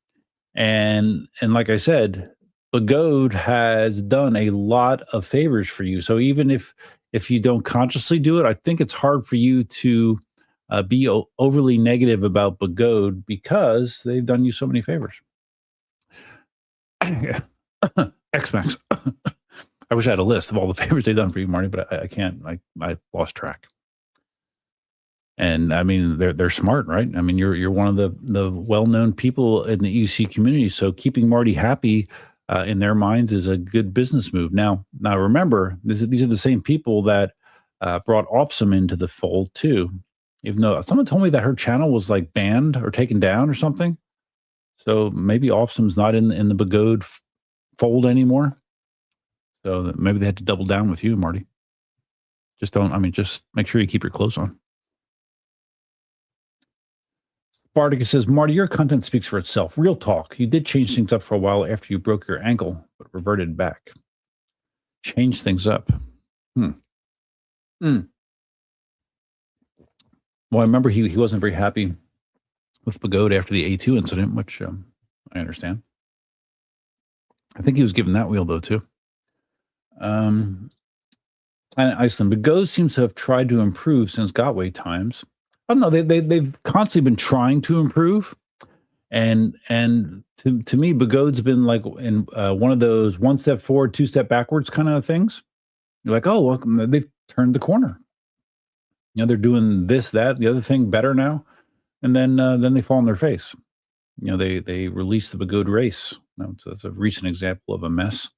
and like I said, Begode has done a lot of favors for you. So even if you don't consciously do it, I think it's hard for you to be overly negative about Begode because they've done you so many favors. X-Max. I wish I had a list of all the favors they've done for you, Marty, but I can't. I lost track. And I mean, they're smart, right? I mean, you're one of the well-known people in the EUC community. So keeping Marty happy in their minds is a good business move. Now remember, these are the same people that brought Opsum into the fold too. Even though someone told me that her channel was like banned or taken down or something. So maybe Opsum's not in the Begode fold anymore. So maybe they had to double down with you, Marty. Just make sure you keep your clothes on. Spartacus says, Marty, your content speaks for itself. Real talk. You did change things up for a while after you broke your ankle, but reverted back. Change things up. Well, I remember he wasn't very happy with Begode after the A2 incident, which I understand. I think he was given that wheel, though, too. Planet Iceland. Begode seems to have tried to improve since Gotway times. I don't know. They've constantly been trying to improve, and to me, Begode's been like in one of those 1 step forward, 2 step backwards kind of things. You're like, oh, well, they've turned the corner. They're doing this, that, the other thing better now. and then they fall on their face. They release the Begode race. That's a recent example of a mess.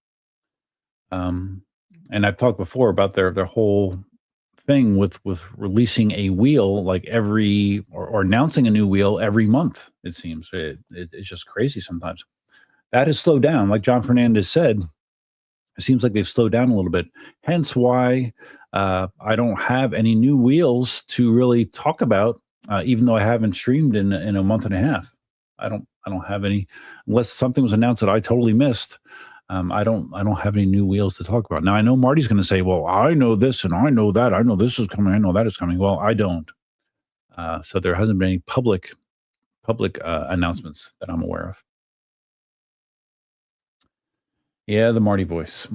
And I've talked before about their whole thing with releasing a wheel like every or announcing a new wheel every month. It seems it's just crazy sometimes. That has slowed down, like John Fernandez said. It seems like they've slowed down a little bit. Hence why I don't have any new wheels to really talk about, even though I haven't streamed in a month and a half. I don't have any, unless something was announced that I totally missed. I don't have any new wheels to talk about. Now I know Marty's going to say, "Well, I know this and I know that. I know this is coming. I know that is coming." Well, I don't. So there hasn't been any public announcements that I'm aware of. Yeah, the Marty voice.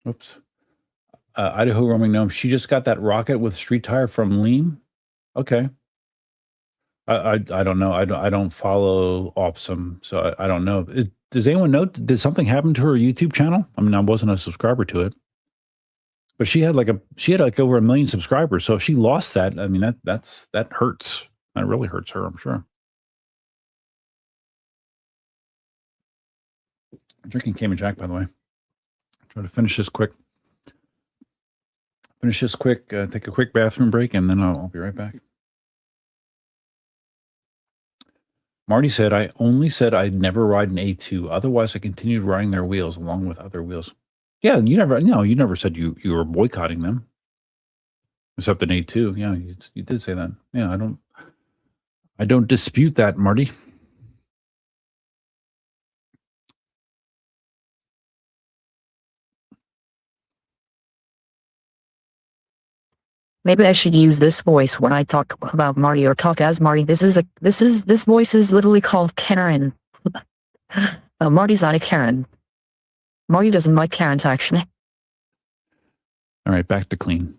Oops. Idaho roaming gnome. She just got that rocket with street tire from Lean. Okay. I don't know. I don't follow Opsum, so I don't know. Does anyone know? Did something happen to her YouTube channel? I mean, I wasn't a subscriber to it, but she had like over 1 million subscribers. So if she lost that, I mean that hurts. That really hurts her, I'm sure. I'm drinking Cayman Jack, by the way. Try to finish this quick. Take a quick bathroom break, and then I'll be right back. Marty said, "I only said I'd never ride an A2. Otherwise, I continued riding their wheels along with other wheels." Yeah, you never said you were boycotting them. Except an A2. Yeah, you did say that. Yeah, I don't dispute that, Marty. Maybe I should use this voice when I talk about Marty or talk as Marty. This voice is literally called Karen. Marty's not a Karen. Marty doesn't like Karens, actually. All right, back to clean.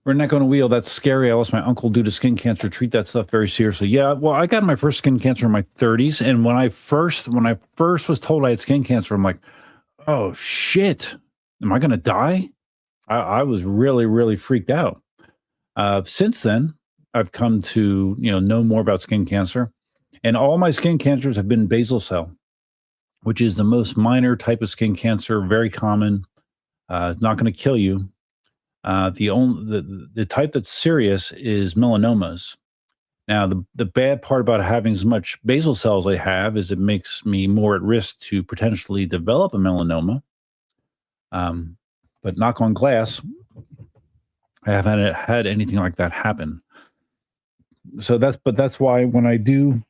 We're not going to wheel. That's scary. I lost my uncle due to skin cancer. Treat that stuff very seriously. Yeah, well, I got my first skin cancer in my 30s, and when I first was told I had skin cancer, I'm like, oh shit, am I going to die? I was really, really freaked out. Since then, I've come to know more about skin cancer, and all my skin cancers have been basal cell, which is the most minor type of skin cancer, very common. It's not going to kill you. The type that's serious is melanomas. Now, the bad part about having as much basal cells I have is it makes me more at risk to potentially develop a melanoma. But knock on glass, I haven't had anything like that happen. So that's why when I do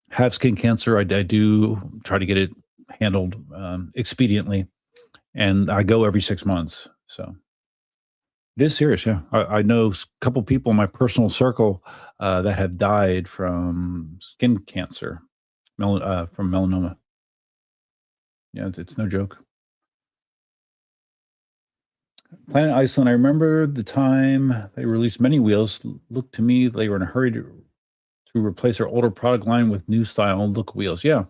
have skin cancer, I do try to get it handled expediently, and I go every 6 months. So. It is serious, yeah. I know a couple people in my personal circle that have died from skin cancer, from melanoma. Yeah, it's no joke. Planet Iceland, I remember the time they released many wheels. Looked to me they were in a hurry to replace their older product line with new style look wheels. Yeah.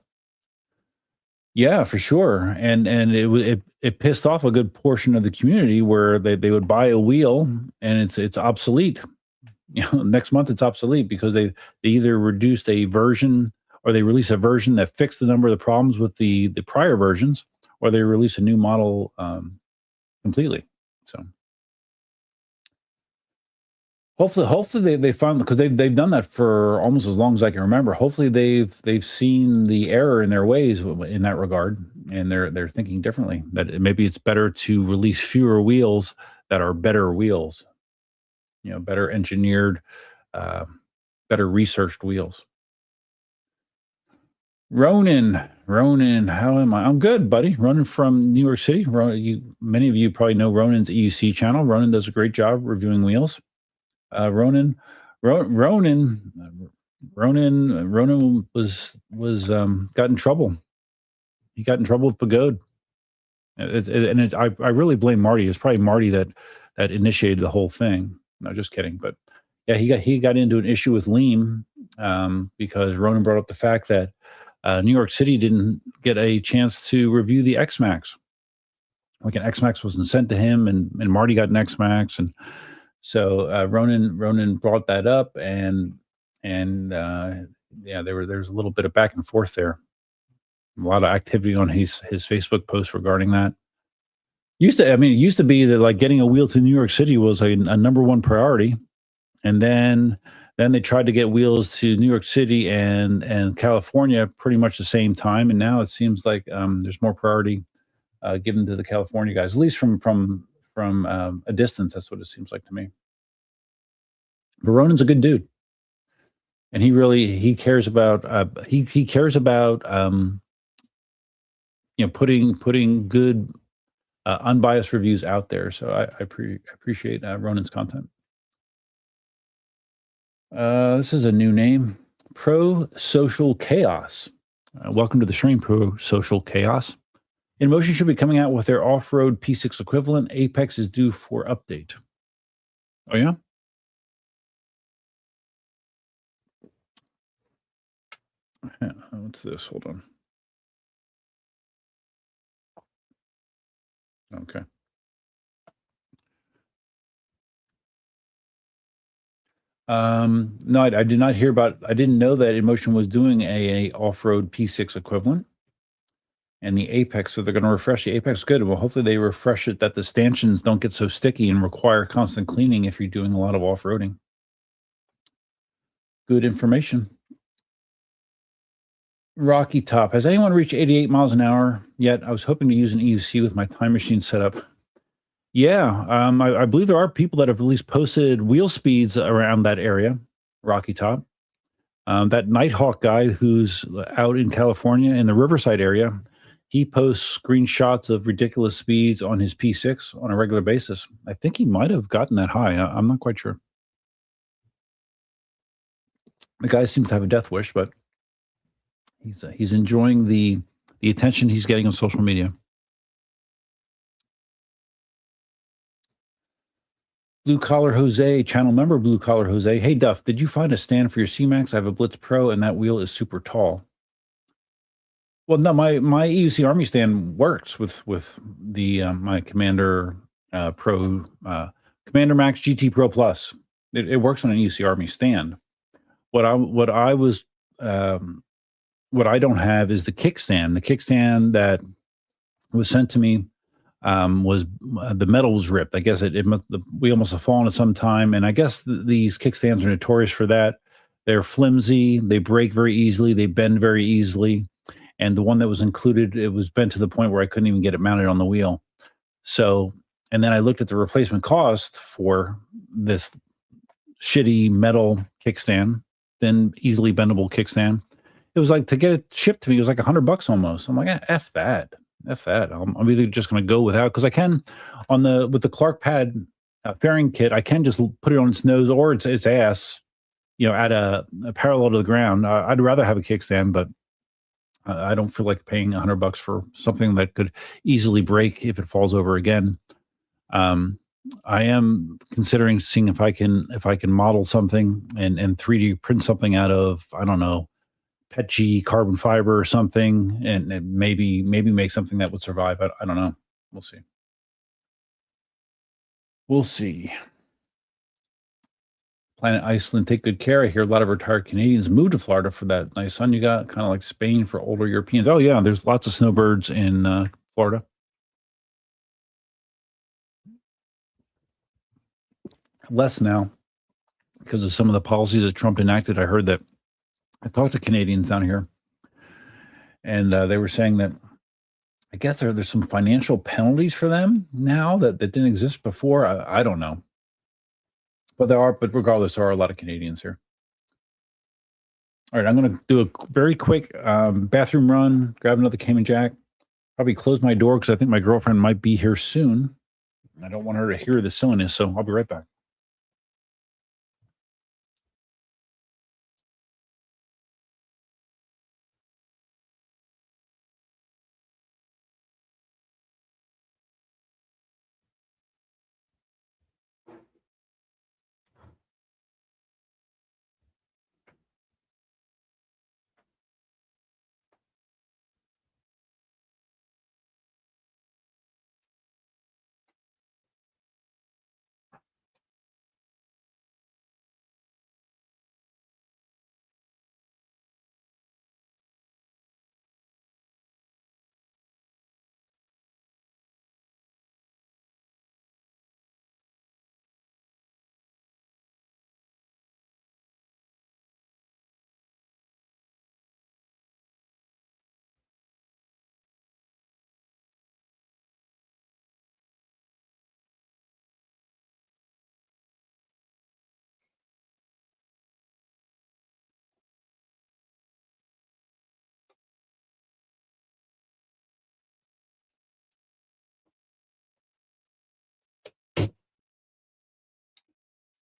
Yeah, for sure. And it pissed off a good portion of the community where they would buy a wheel and it's obsolete. Next month it's obsolete because they either reduced a version or they release a version that fixed the number of the problems with the prior versions, or they release a new model completely. So hopefully they found, because they've done that for almost as long as I can remember. Hopefully they've seen the error in their ways in that regard, and they're thinking differently. That maybe it's better to release fewer wheels that are better wheels, better engineered, better researched wheels. Ronan, how am I? I'm good, buddy. Ronan from New York City. Many of you probably know Ronan's EUC channel. Ronan does a great job reviewing wheels. Ronan was got in trouble. He got in trouble with Begode, I really blame Marty. It's probably Marty that initiated the whole thing. No, just kidding. But yeah, he got into an issue with Lean because Ronan brought up the fact that New York City didn't get a chance to review the X-Max. Like an X-Max wasn't sent to him, and Marty got an X-Max, and so Ronan brought that up, and yeah, there was a little bit of back and forth there. A lot of activity on his Facebook post regarding that. It used to be that like getting a wheel to New York City was a number one priority, and then they tried to get wheels to New York City and California pretty much the same time, and now it seems like there's more priority given to the California guys, at least from a distance. That's what it seems like to me. But Ronan's a good dude, and he cares about he cares about putting good unbiased reviews out there. So I appreciate Ronan's content. This is a new name, Pro Social Chaos. Welcome to the stream, Pro Social Chaos. InMotion should be coming out with their off-road P6 equivalent. Apex is due for update. Oh yeah. What's this? Hold on. Okay. No, I did not hear about. I didn't know that InMotion was doing a off-road P6 equivalent, and the Apex. So they're going to refresh the Apex. Good. Well, hopefully they refresh it that the stanchions don't get so sticky and require constant cleaning if you're doing a lot of off-roading. Good information. Rocky Top. Has anyone reached 88 miles an hour yet? I was hoping to use an EUC with my time machine setup. Yeah, I believe there are people that have at least posted wheel speeds around that area, Rocky Top. That Nighthawk guy who's out in California in the Riverside area, he posts screenshots of ridiculous speeds on his P6 on a regular basis. I think he might have gotten that high. I'm not quite sure. The guy seems to have a death wish, but he's enjoying the attention he's getting on social media. Blue Collar Jose, channel member Blue Collar Jose. Hey, Duff, did you find a stand for your C-Max? I have a Blitz Pro, and that wheel is super tall. Well, no, my EUC Army stand works with the my Commander Pro, Commander Max GT Pro Plus. It works on an EUC Army stand. What I don't have is the kickstand. The kickstand that was sent to me was the metal was ripped. I guess the wheel must have fallen at some time, and I guess these kickstands are notorious for that. They're flimsy, they break very easily, they bend very easily, and the one that was included, it was bent to the point where I couldn't even get it mounted on the wheel. So, and then I looked at the replacement cost for this shitty metal kickstand, then easily bendable kickstand. It was like, to get it shipped to me, it was like $100 almost. I'm like, F that. I'm either just going to go without, because I can with the Clark Pad fairing kit, I can just put it on its nose or its ass, at a parallel to the ground. I'd rather have a kickstand, but I don't feel like paying $100 for something that could easily break if it falls over again. I am considering seeing if I can model something and 3D print something out of, I don't know, PETG carbon fiber or something, and maybe make something that would survive. I don't know. We'll see. Planet Iceland, take good care. I hear a lot of retired Canadians move to Florida for that nice sun you got, kind of like Spain for older Europeans. Oh yeah, there's lots of snowbirds in Florida. Less now because of some of the policies that Trump enacted. I heard that. I talked to Canadians down here, and they were saying that I guess there's some financial penalties for them now that didn't exist before. I don't know. But regardless, there are a lot of Canadians here. All right, I'm going to do a very quick bathroom run, grab another Cayman Jack, probably close my door because I think my girlfriend might be here soon. I don't want her to hear the silliness, so I'll be right back.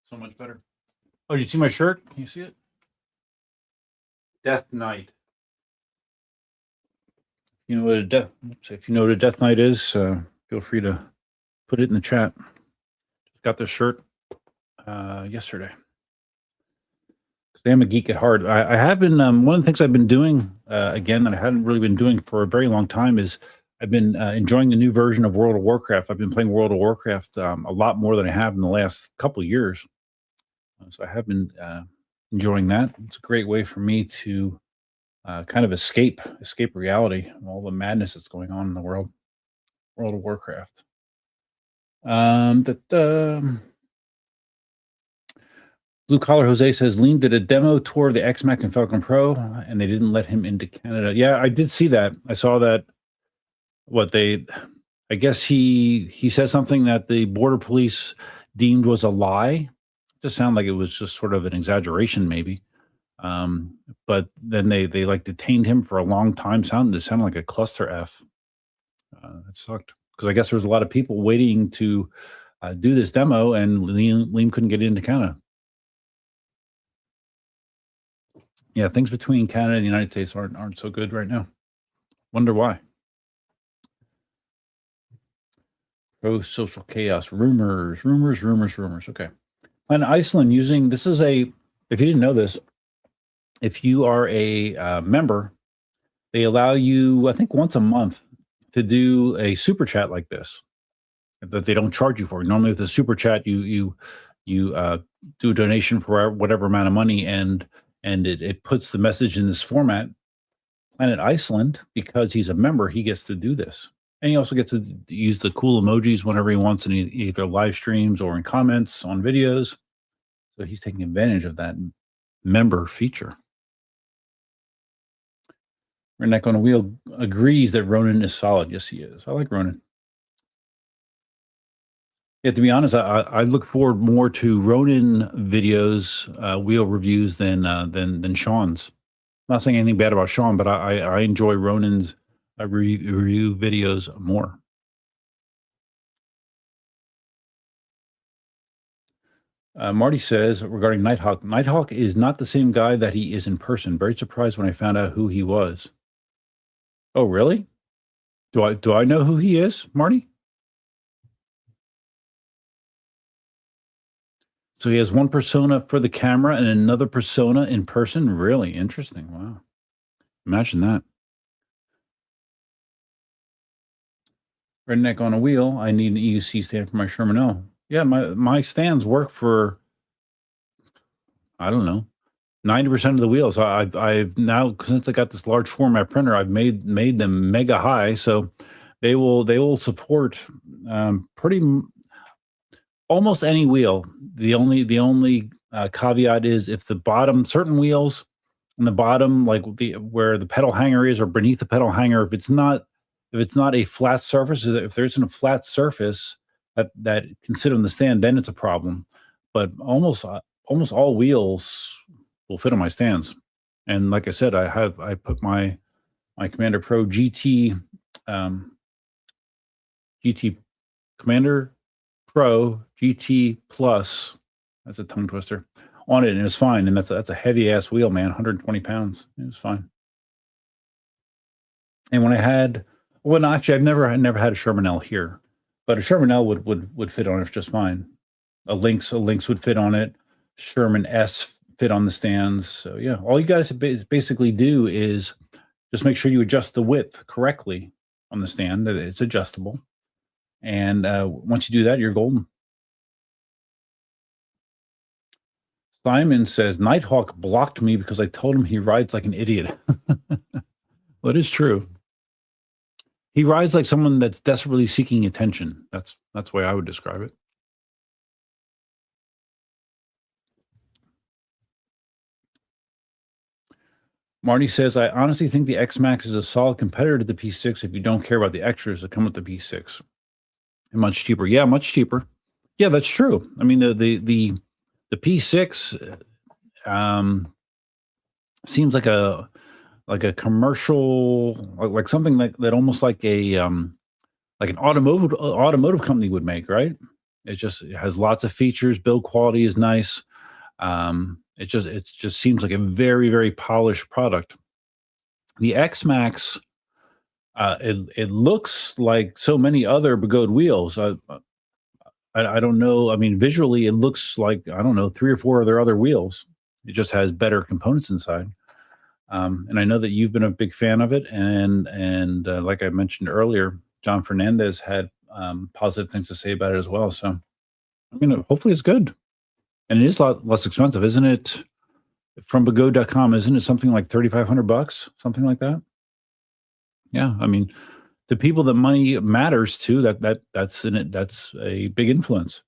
So much better. Oh, you see my shirt? Can you see it? Death Knight. You know what a death? If you know what a Death Knight is, feel free to put it in the chat. Got this shirt yesterday. I'm a geek at heart. I have been, one of the things I've been doing, again, that I hadn't really been doing for a very long time is I've been enjoying the new version of World of Warcraft. I've been playing World of Warcraft a lot more than I have in the last couple of years. So I have been enjoying that. It's a great way for me to kind of escape reality and all the madness that's going on in the world of Warcraft. Blue Collar Jose says Lean did a demo tour of the X-Mac and Falcon Pro, and they didn't let him into Canada. Yeah, I did see that. I saw that. I guess he said something that the border police deemed was a lie. It just sounded like it was just sort of an exaggeration, maybe. But then they like detained him for a long time. It sounded like a cluster F. That sucked because I guess there was a lot of people waiting to do this demo, and Liam couldn't get into Canada. Yeah, things between Canada and the United States aren't so good right now. Wonder why. Pro-social chaos, rumors. Okay. Planet Iceland using, this is if you didn't know this, if you are a member, they allow you, I think once a month, to do a super chat like this that they don't charge you for. Normally with a super chat, you do a donation for whatever amount of money, and it puts the message in this format. Planet Iceland, because he's a member, he gets to do this. And he also gets to use the cool emojis whenever he wants in either live streams or in comments on videos. So he's taking advantage of that member feature. Redneck on a Wheel agrees that Ronan is solid. Yes, he is. I like Ronan. Yeah, to be honest, I look forward more to Ronan videos, wheel reviews than Sean's. I'm not saying anything bad about Sean, but I enjoy Ronan's review videos more. Marty says regarding Nighthawk, Nighthawk is not the same guy that he is in person. Very surprised when I found out who he was. Oh, really? Do I know who he is, Marty? So he has one persona for the camera and another persona in person. Really interesting. Wow. Imagine that. Redneck on a Wheel. I need an EUC stand for my Sherman L. Yeah, my stands work for, I don't know, 90% of the wheels. I've now, since I got this large format printer, I've made them mega high, so they will support almost any wheel. The only caveat is if the bottom, certain wheels on the bottom, like where the pedal hanger is, or beneath the pedal hanger, if it's not a flat surface, if there isn't a flat surface that can sit on the stand, then it's a problem. But almost all wheels will fit on my stands. And like I said, I put my Commander Pro GT Commander Pro GT Plus, that's a tongue twister, on it, and it's fine. And that's a heavy ass wheel, man, 120 pounds. It was fine. And when I had, well, no, actually, I've never had a Sherman L here, but a Sherman L would fit on it just fine. A Lynx would fit on it. Sherman S fit on the stands. So yeah, all you guys basically do is just make sure you adjust the width correctly on the stand, that it's adjustable. And once you do that, you're golden. Simon says, Nighthawk blocked me because I told him he rides like an idiot. Well, it is true. He rides like someone that's desperately seeking attention. That's the way I would describe it. Marty says, I honestly think the X-Max is a solid competitor to the P6 if you don't care about the extras that come with the P6. And much cheaper. Yeah, much cheaper. Yeah, that's true. I mean, the P6 seems like a commercial, like something that almost like an automotive company would make, right? it has lots of features. Build quality is nice. It just seems like a very, very polished product. The X-Max, it looks like so many other Begode wheels. I don't know. I mean, visually, it looks like, I don't know, 3 or 4 of their other wheels. It just has better components inside. And I know that you've been a big fan of it. And like I mentioned earlier, John Fernandez had positive things to say about it as well. So, I mean, hopefully it's good. And it is a lot less expensive, isn't it? From Begode.com, isn't it something like $3,500, something like that? Yeah, I mean, the people that money matters to, that's in it. That's a big influence.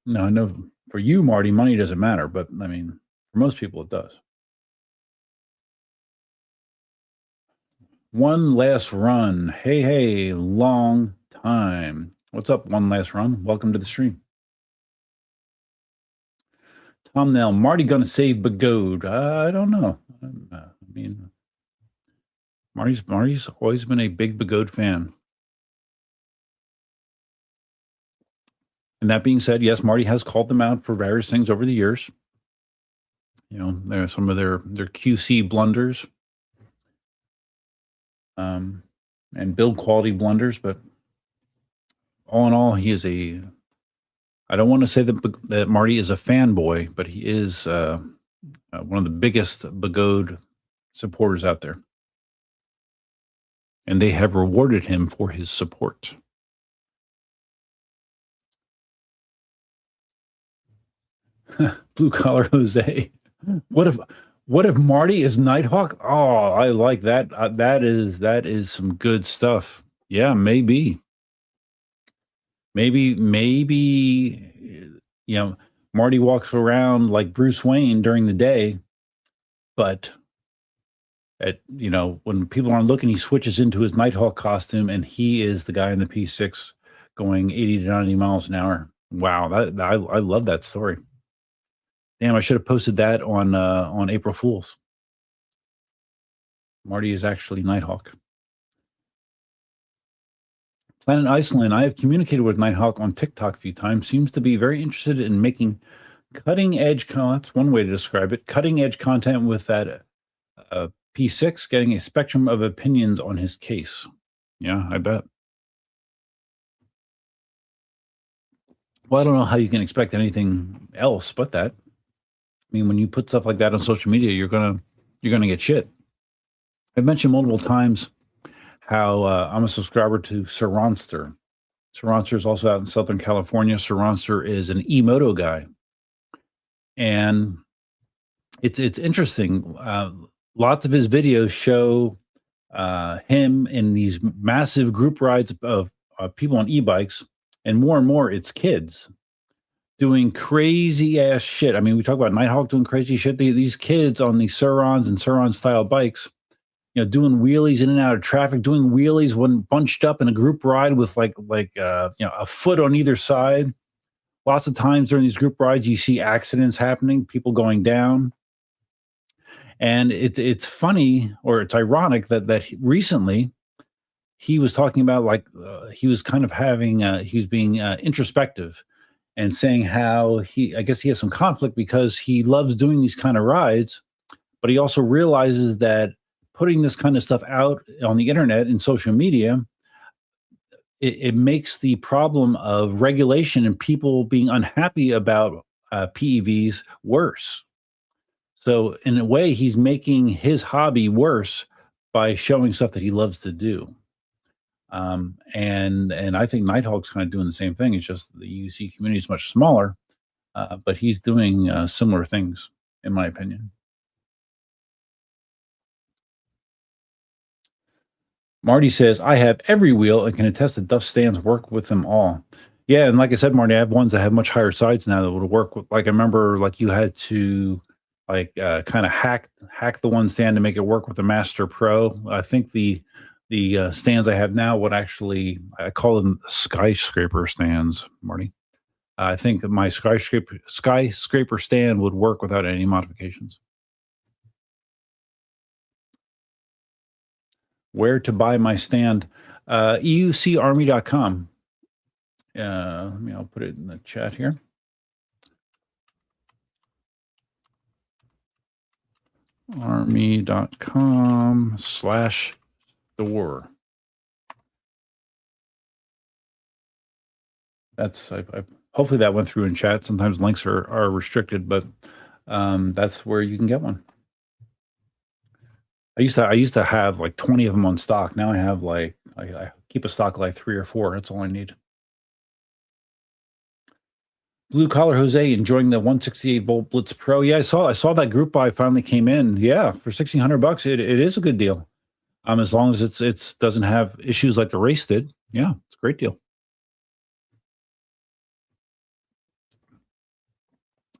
Now, I know for you, Marty, money doesn't matter, but I mean, for most people, it does. One last run. Hey, long time. What's up, one last run? Welcome to the stream. Tom Nell, Marty gonna save Begode? I don't know. I mean, Marty's always been a big Begode fan. And that being said, yes, Marty has called them out for various things over the years. You know, there are some of their QC blunders, and build quality blunders. But all in all, he is a. I don't want to say that Marty is a fanboy, but he is one of the biggest Begode supporters out there. And they have rewarded him for his support. Blue collar Jose. What if Marty is Nighthawk? Oh, I like that. That is some good stuff. Yeah, maybe. Maybe, you know, Marty walks around like Bruce Wayne during the day, but when people aren't looking, he switches into his Nighthawk costume, and he is the guy in the P6 going 80 to 90 miles an hour. Wow, I love that story. Damn, I should have posted that on April Fool's. Marty is actually Nighthawk. Planet Iceland, I have communicated with Nighthawk on TikTok a few times. Seems to be very interested in making cutting edge content. That's one way to describe it. Cutting edge content with that P6, getting a spectrum of opinions on his case. Yeah, I bet. Well, I don't know how you can expect anything else but that. I mean, when you put stuff like that on social media, you're gonna get shit. I've mentioned multiple times how I'm a subscriber to Saronster. Saronster is also out in Southern California. Saronster is an Emoto guy, and it's interesting. Lots of his videos show him in these massive group rides of people on e-bikes, and more it's kids doing crazy ass shit. I mean, we talk about Nighthawk doing crazy shit. These kids on these Surons and Suron style bikes, doing wheelies in and out of traffic, doing wheelies when bunched up in a group ride with like a foot on either side. Lots of times during these group rides, you see accidents happening, people going down. And it's funny, or it's ironic that recently he was talking about he was kind of having he was being introspective and saying how I guess he has some conflict because he loves doing these kind of rides, but he also realizes that putting this kind of stuff out on the internet and social media, it makes the problem of regulation and people being unhappy about PEVs worse. So in a way, he's making his hobby worse by showing stuff that he loves to do. And I think Nighthawk's kind of doing the same thing. It's just the UC community is much smaller, but he's doing similar things, in my opinion. Marty says, I have every wheel and can attest that Duff stands work with them all. Yeah, and like I said, Marty, I have ones that have much higher sides now that would work with. Like I remember, you had to kind of hack the one stand to make it work with the Master Pro. I think the stands I have now would actually, I call them skyscraper stands, Marty. I think that my skyscraper stand would work without any modifications. Where to buy my stand? EUCarmy.com. I'll put it in the chat here. Army.com/store. That's hopefully that went through in chat. Sometimes links are restricted, but that's where you can get one. I used to have like 20 of them on stock. Now I have I keep a stock of like 3 or 4. That's all I need. Blue Collar Jose enjoying the 168 volt Blitz Pro. Yeah, I saw that group buy finally came in. Yeah, for $1,600, it is a good deal. As long as it's doesn't have issues like the race did. Yeah, it's a great deal.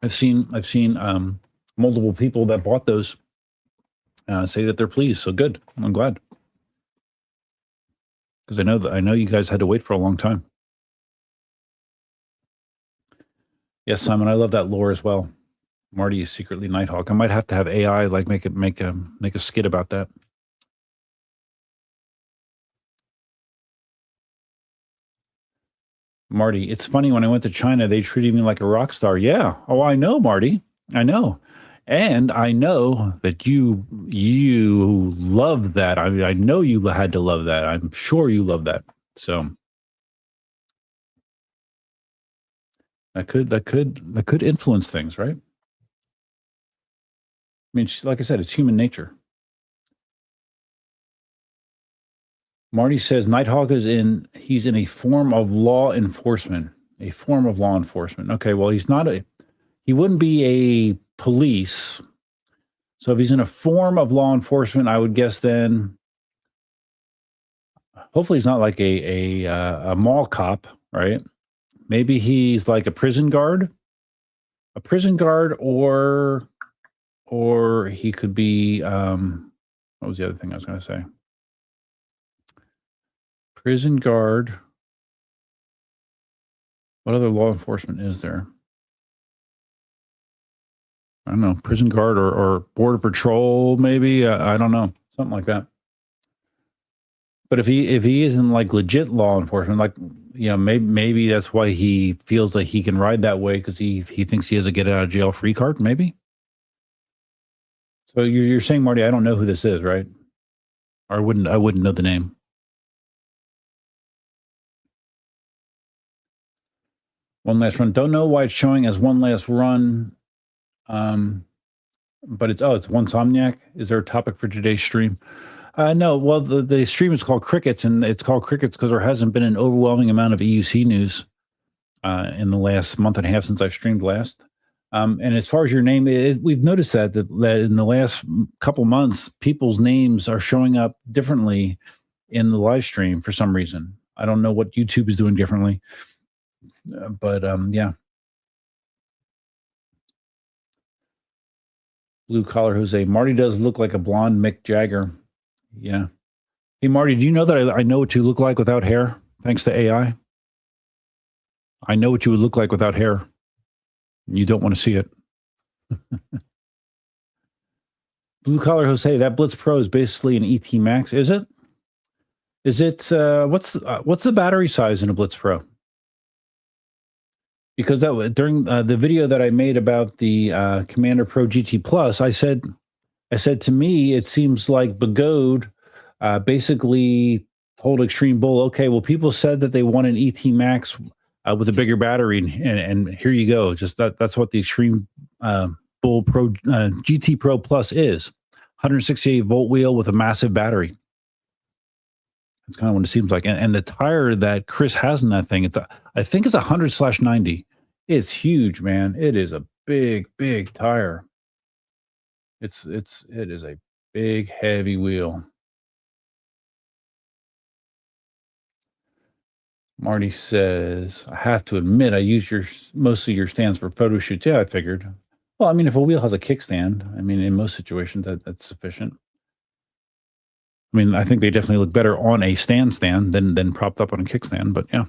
I've seen multiple people that bought those say that they're pleased. So good. I'm glad, because I know you guys had to wait for a long time. Yes, Simon, I love that lore as well. Marty is secretly Nighthawk. I might have to have AI make a skit about that. Marty, it's funny, when I went to China, they treated me like a rock star. Yeah. Oh, I know, Marty. I know. And I know that you love that. I know you had to love that. I'm sure you love that. So that could influence things, right? I mean, like I said, it's human nature. Marty says Nighthawk he's in a form of law enforcement. A form of law enforcement. Okay, well, he wouldn't be a police. So if he's in a form of law enforcement, I would guess then hopefully he's not like a mall cop, right? Maybe he's like a prison guard. Or he could be what was the other thing I was going to say? Prison guard. What other law enforcement is there? I don't know. Prison guard or border patrol, maybe. I don't know. Something like that. But if he isn't like legit law enforcement, like, maybe that's why he feels like he can ride that way, because he thinks he has a get out of jail free card, maybe. So you're saying, Marty, I don't know who this is, right? Or I wouldn't know the name. One last run. Don't know why it's showing as one last run. But it's One Somniac. Is there a topic for today's stream? No. Well, the stream is called Crickets, and it's called Crickets because there hasn't been an overwhelming amount of EUC news in the last month and a half since I streamed last. And as far as your name, we've noticed that in the last couple months, people's names are showing up differently in the live stream for some reason. I don't know what YouTube is doing differently, but yeah. Blue Collar Jose. Marty does look like a blonde Mick Jagger. Yeah. Hey, Marty, do you know that I know what you look like without hair, thanks to AI? I know what you would look like without hair. You don't want to see it. Blue Collar Jose, that Blitz Pro is basically an ET Max, is it? Is it, what's the battery size in a Blitz Pro? Because during the video that I made about the Commander Pro GT Plus, I said to me, it seems like Bagode basically told Extreme Bull, okay, well, people said that they want an ET Max with a bigger battery, and here you go. Just that's what the Extreme Bull Pro GT Pro Plus is. 168 volt wheel with a massive battery. That's kind of what it seems like. And the tire that Chris has in that thing, I think it's 100/90. It's huge, man. It is a big, big tire. It is a big, heavy wheel. Marty says, I have to admit, I use most of your stands for photo shoots. Yeah, I figured. Well, I mean, if a wheel has a kickstand, I mean, in most situations, that's sufficient. I mean, I think they definitely look better on a stand than propped up on a kickstand, but yeah.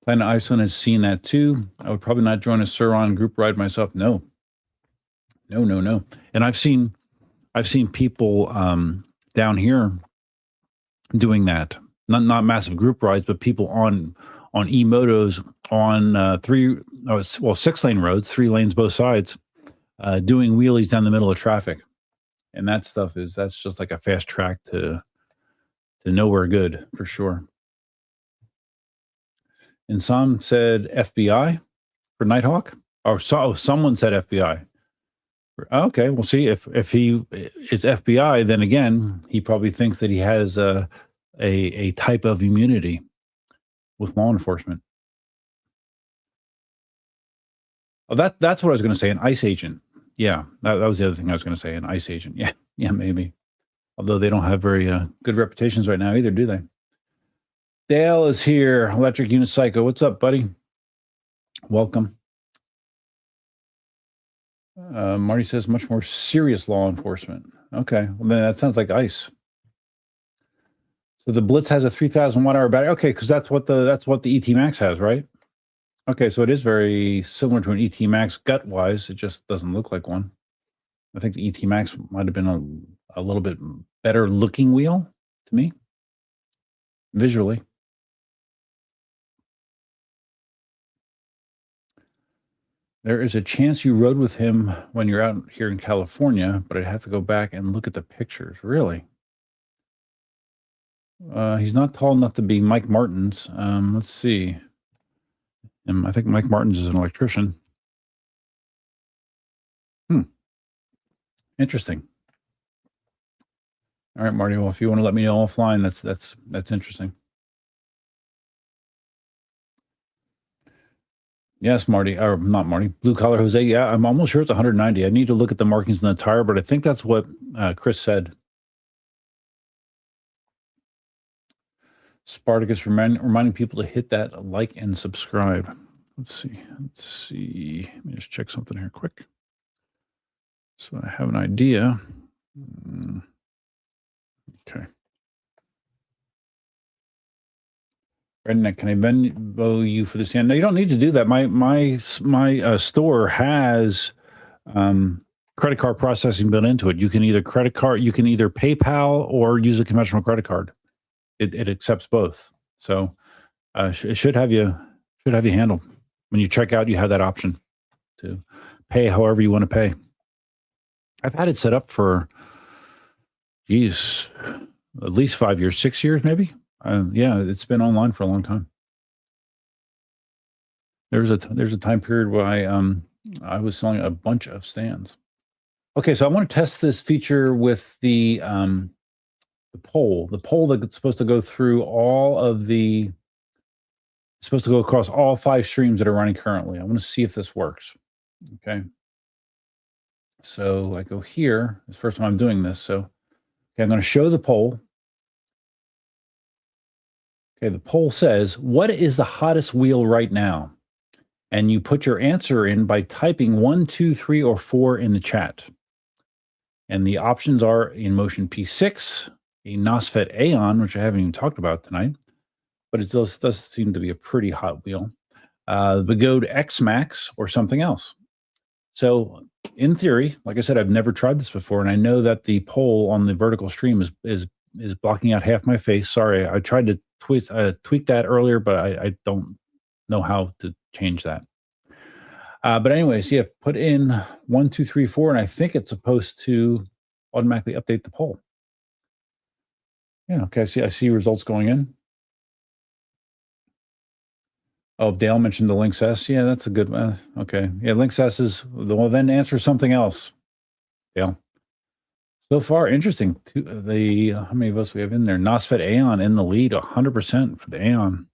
Planet Iceland has seen that too. I would probably not join a Suron group ride myself. No. And I've seen I've seen people down here doing that. Not massive group rides, but people on e-motos on 6 lane roads, 3 lanes both sides, doing wheelies down the middle of traffic. And that's just like a fast track to nowhere good for sure. And some said FBI for Nighthawk, or someone said FBI. Okay, we'll see if he is FBI. Then again, he probably thinks that he has a type of immunity with law enforcement. Oh, that's what I was going to say. An ICE agent. Yeah, that was the other thing I was going to say. An ICE agent. Yeah, maybe. Although they don't have very good reputations right now either, do they? Dale is here. Electric Unit Psycho. What's up, buddy? Welcome. Marty says much more serious law enforcement. Okay, well then that sounds like ICE. So the Blitz has a 3,000 watt hour battery. Okay, because that's what the ET Max has, right? Okay, so it is very similar to an ET Max gut wise. It just doesn't look like one. I think the ET Max might have been a little bit better looking wheel to me visually. There is a chance you rode with him when you're out here in California, but I'd have to go back and look at the pictures. Really? He's not tall enough to be Mike Martins. Let's see. I think Mike Martins is an electrician. Interesting. All right, Marty. Well, if you want to let me know offline, that's interesting. Yes, Marty, or not Marty, Blue Collar Jose. Yeah, I'm almost sure it's 190. I need to look at the markings on the tire, but I think that's what Chris said. Spartacus reminding people to hit that like and subscribe. Let's see. Let me just check something here quick. So I have an idea. Okay. Redneck, can I Venmo you for this? No, you don't need to do that. My store has credit card processing built into it. You can either PayPal or use a conventional credit card. It accepts both. So it should have you handled. When you check out, you have that option to pay however you want to pay. I've had it set up for, at least 5 years, 6 years, maybe. Yeah, it's been online for a long time. There's a time period where I was selling a bunch of stands. Okay, so I want to test this feature with the pole that's supposed to go through supposed to go across all 5 streams that are running currently. I want to see if this works. Okay. So I go here. It's the first time I'm doing this. So okay, I'm going to show the poll. Okay, the poll says, what is the hottest wheel right now? And you put your answer in by typing 1, 2, 3, or 4 in the chat. And the options are InMotion P6, a NOSFET Aeon, which I haven't even talked about tonight, but it does seem to be a pretty hot wheel. The Begode X Max or something else. So in theory, like I said, I've never tried this before, and I know that the poll on the vertical stream is blocking out half my face. Sorry, I tried to tweak that earlier, but I don't know how to change that. But anyways, yeah, put in 1, 2, 3, 4, and I think it's supposed to automatically update the poll. Yeah, okay, I see results going in. Oh, Dale mentioned the Lynx S. Yeah, that's a good one. Okay. Yeah, Lynx S is, well, then answer something else, Dale. So far, interesting. How many of us we have in there? NOSFET Aeon in the lead, 100% for the Aeon.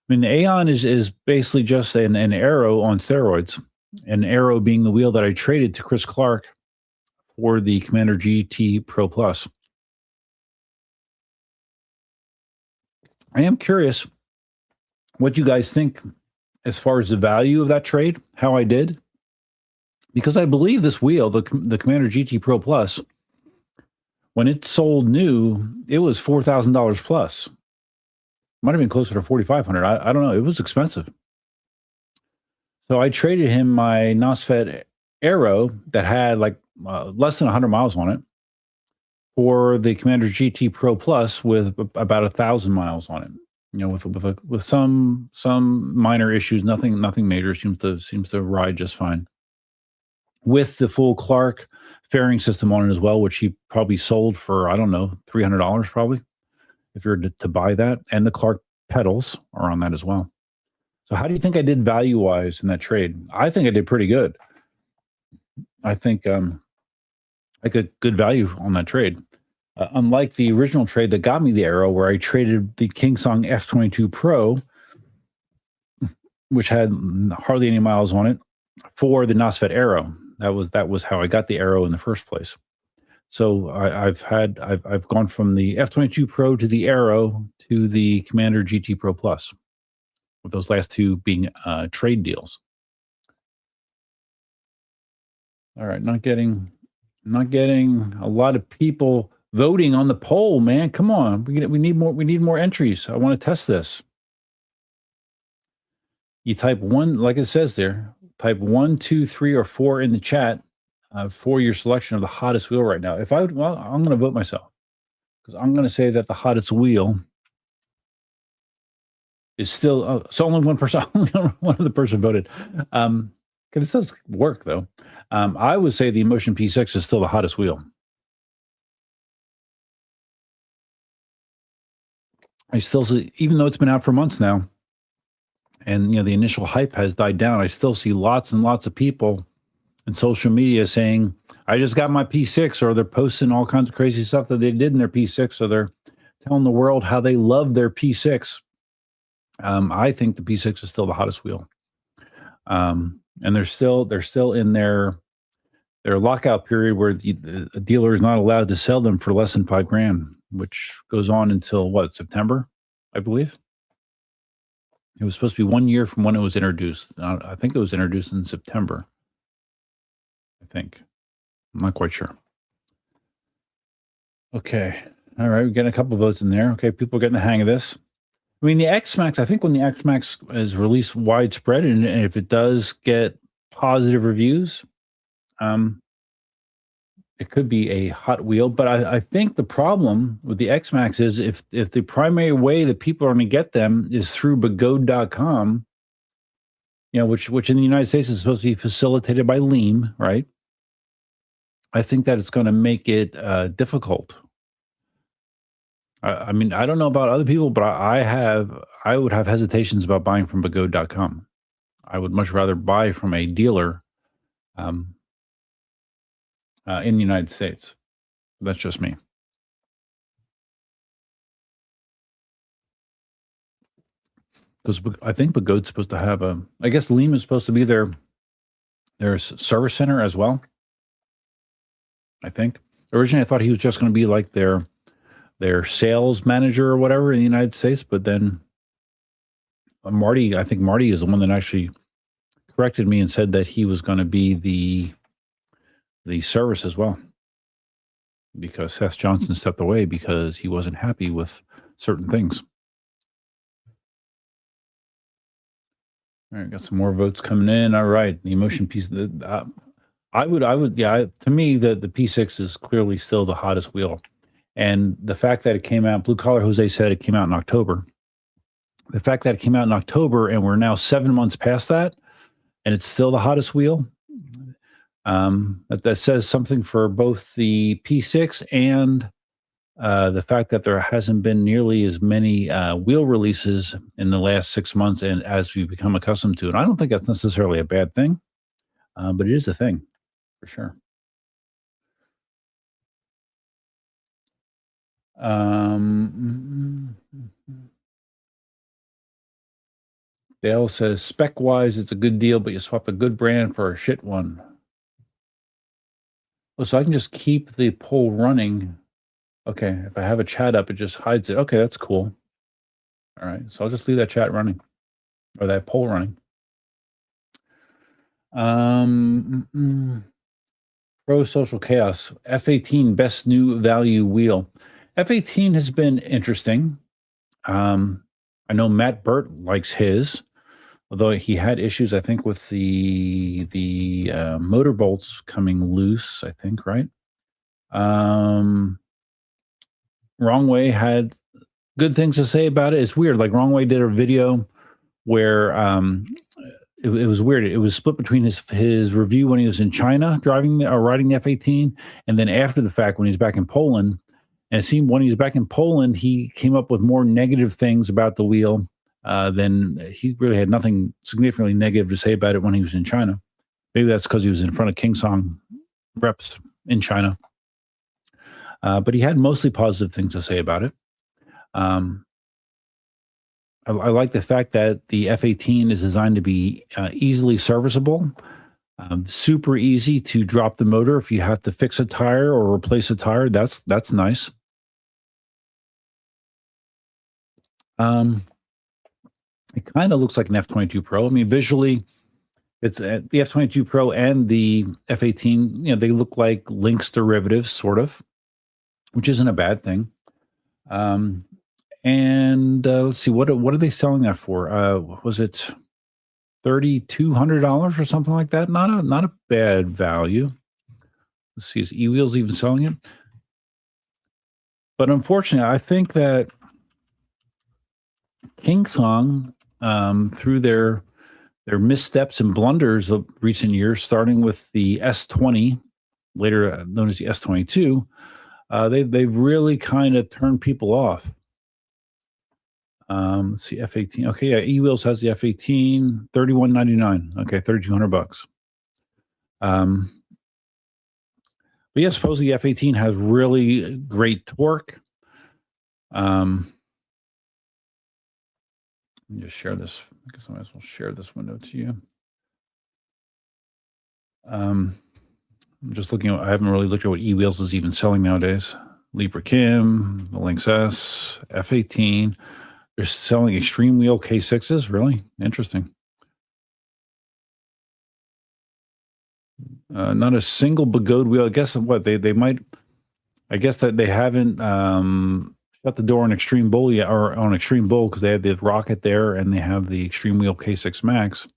I mean, the Aeon is basically just an Arrow on steroids. An Arrow being the wheel that I traded to Chris Clark for the Commander GT Pro Plus. I am curious what you guys think as far as the value of that trade, how I did. Because I believe this wheel, the Commander GT Pro Plus, when it sold new, it was $4,000 plus. Might have been closer to $4,500. I don't know. It was expensive. So I traded him my NOSFET arrow that had like less than 100 miles on it for the Commander GT Pro Plus with about 1,000 miles on it. With some minor issues, nothing major. Seems to ride just fine. With the full Clark fairing system on it as well, which he probably sold for, I don't know, $300 probably, if you're to buy that. And the Clark pedals are on that as well. So how do you think I did value-wise in that trade? I think I did pretty good. I think I got good value on that trade. Unlike the original trade that got me the arrow, where I traded the Kingsong F22 Pro, which had hardly any miles on it, for the Nosfet Arrow. That was how I got the arrow in the first place. So I've gone from the F22 Pro to the Arrow to the Commander GT Pro Plus, with those last two being trade deals. All right, not getting a lot of people voting on the poll, man. Come on, we need more entries. I want to test this. You type one, like it says there. Type 1, 2, 3, or 4 in the chat for your selection of the hottest wheel right now. I'm going to vote myself, because I'm going to say that the hottest wheel is still. So only one person, only one other person voted. Because this does work though. I would say the Emotion P6 is still the hottest wheel. I still see, even though it's been out for months now, and the initial hype has died down, I still see lots and lots of people in social media saying, I just got my P6, or they're posting all kinds of crazy stuff that they did in their P6, so they're telling the world how they love their P6. I think the P6 is still the hottest wheel. And they're still in their lockout period where the dealer is not allowed to sell them for less than $5,000, which goes on until September, I believe. It was supposed to be 1 year from when it was introduced. I think it was introduced in September. I'm not quite sure. Okay. All right. We're getting a couple of votes in there. Okay. People are getting the hang of this. I mean, the X-Max, I think when the X-Max is released widespread, and if it does get positive reviews, it could be a hot wheel. But I think the problem with the X-Max is if the primary way that people are going to get them is through Begode.com, which in the United States is supposed to be facilitated by Leem, right? I think that it's going to make it difficult. I mean, I don't know about other people, but I would have hesitations about buying from Begode.com. I would much rather buy from a dealer in the United States. That's just me. Because I think Begode's supposed to have I guess Leem is supposed to be their service center as well. I think. Originally, I thought he was just going to be like their sales manager or whatever in the United States, but then I think Marty is the one that actually corrected me and said that he was going to be the service as well, because Seth Johnson stepped away because he wasn't happy with certain things. All right, got some more votes coming in. All right, the Emotion piece. I would, to me, the P6 is clearly still the hottest wheel. And the fact that it came out, Blue Collar Jose said it came out in October. The fact that it came out in October and we're now 7 months past that, and it's still the hottest wheel, that says something for both the P6 and the fact that there hasn't been nearly as many wheel releases in the last 6 months, and as we've become accustomed to. And I don't think that's necessarily a bad thing, but it is a thing for sure. Dale says, spec-wise, it's a good deal, but you swap a good brand for a shit one. Oh, so I can just keep the poll running. Okay, if I have a chat up, it just hides it. Okay, that's cool. All right, so I'll just leave that chat running, or that poll running. Pro Social Chaos, F18 best new value wheel. F18 has been interesting. I know Matt Burt likes his. Although he had issues, I think, with the motor bolts coming loose. I think, right? Wrong Way had good things to say about it. It's weird. Like Wrong Way did a video where it was weird. It was split between his review when he was in China driving or riding the F-18, and then after the fact when he's back in Poland. And it seemed when he was back in Poland, he came up with more negative things about the wheel than he really had nothing significantly negative to say about it when he was in China. Maybe that's because he was in front of King Song reps in China. But he had mostly positive things to say about it. I like the fact that the F-18 is designed to be easily serviceable, super easy to drop the motor if you have to fix a tire or replace a tire. That's nice. It kind of looks like an F-22 Pro. I mean, visually, it's the F-22 Pro and the F-18. You know, they look like Lynx derivatives, sort of, which isn't a bad thing. And let's see, what are they selling that for? Was it $3,200 or something like that? Not a bad value. Let's see, is eWheels even selling it? But unfortunately, I think that King Song, through their missteps and blunders of recent years, starting with the S20, later known as the S22, they've really kind of turned people off. Let's see, F-18. Okay, yeah, eWheels has the F-18, $3,199. Okay, $3,200. But yeah, supposedly the F-18 has really great torque. Let me just share this. I guess I might as well share this window to you. I'm just looking at, I haven't really looked at what eWheels is even selling nowadays. Libra Kim, the Lynx S, F-18. They're selling extreme wheel K6s. Really interesting. Not a single Begode wheel. I guess what they might. I guess that they haven't shut the door on Extreme Bull yet, or on Extreme Bull, because they have the Rocket there and they have the Extreme Wheel K6 Max.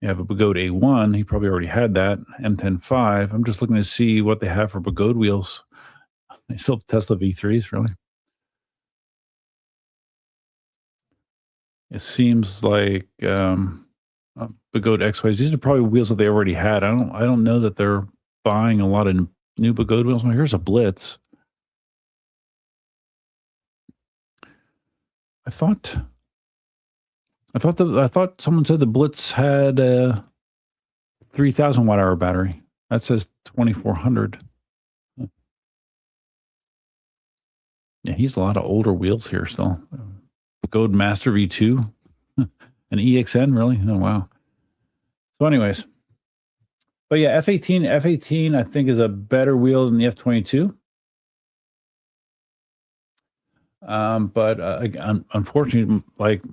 You have a Begode A1. He probably already had that. M10.5. I'm just looking to see what they have for Begode wheels. They still have Tesla V3s, really. It seems like Begode X-Ways. These are probably wheels that they already had. I don't know that they're buying a lot of new Begode wheels. Well, here's a Blitz. I thought someone said the Blitz had a 3,000 watt hour battery. That says 2,400. Yeah, he's a lot of older wheels here still. Begode Master V2, an EXN, really? Oh wow. So, anyways, but yeah, F-18, I think is a better wheel than the F-22. But unfortunately, like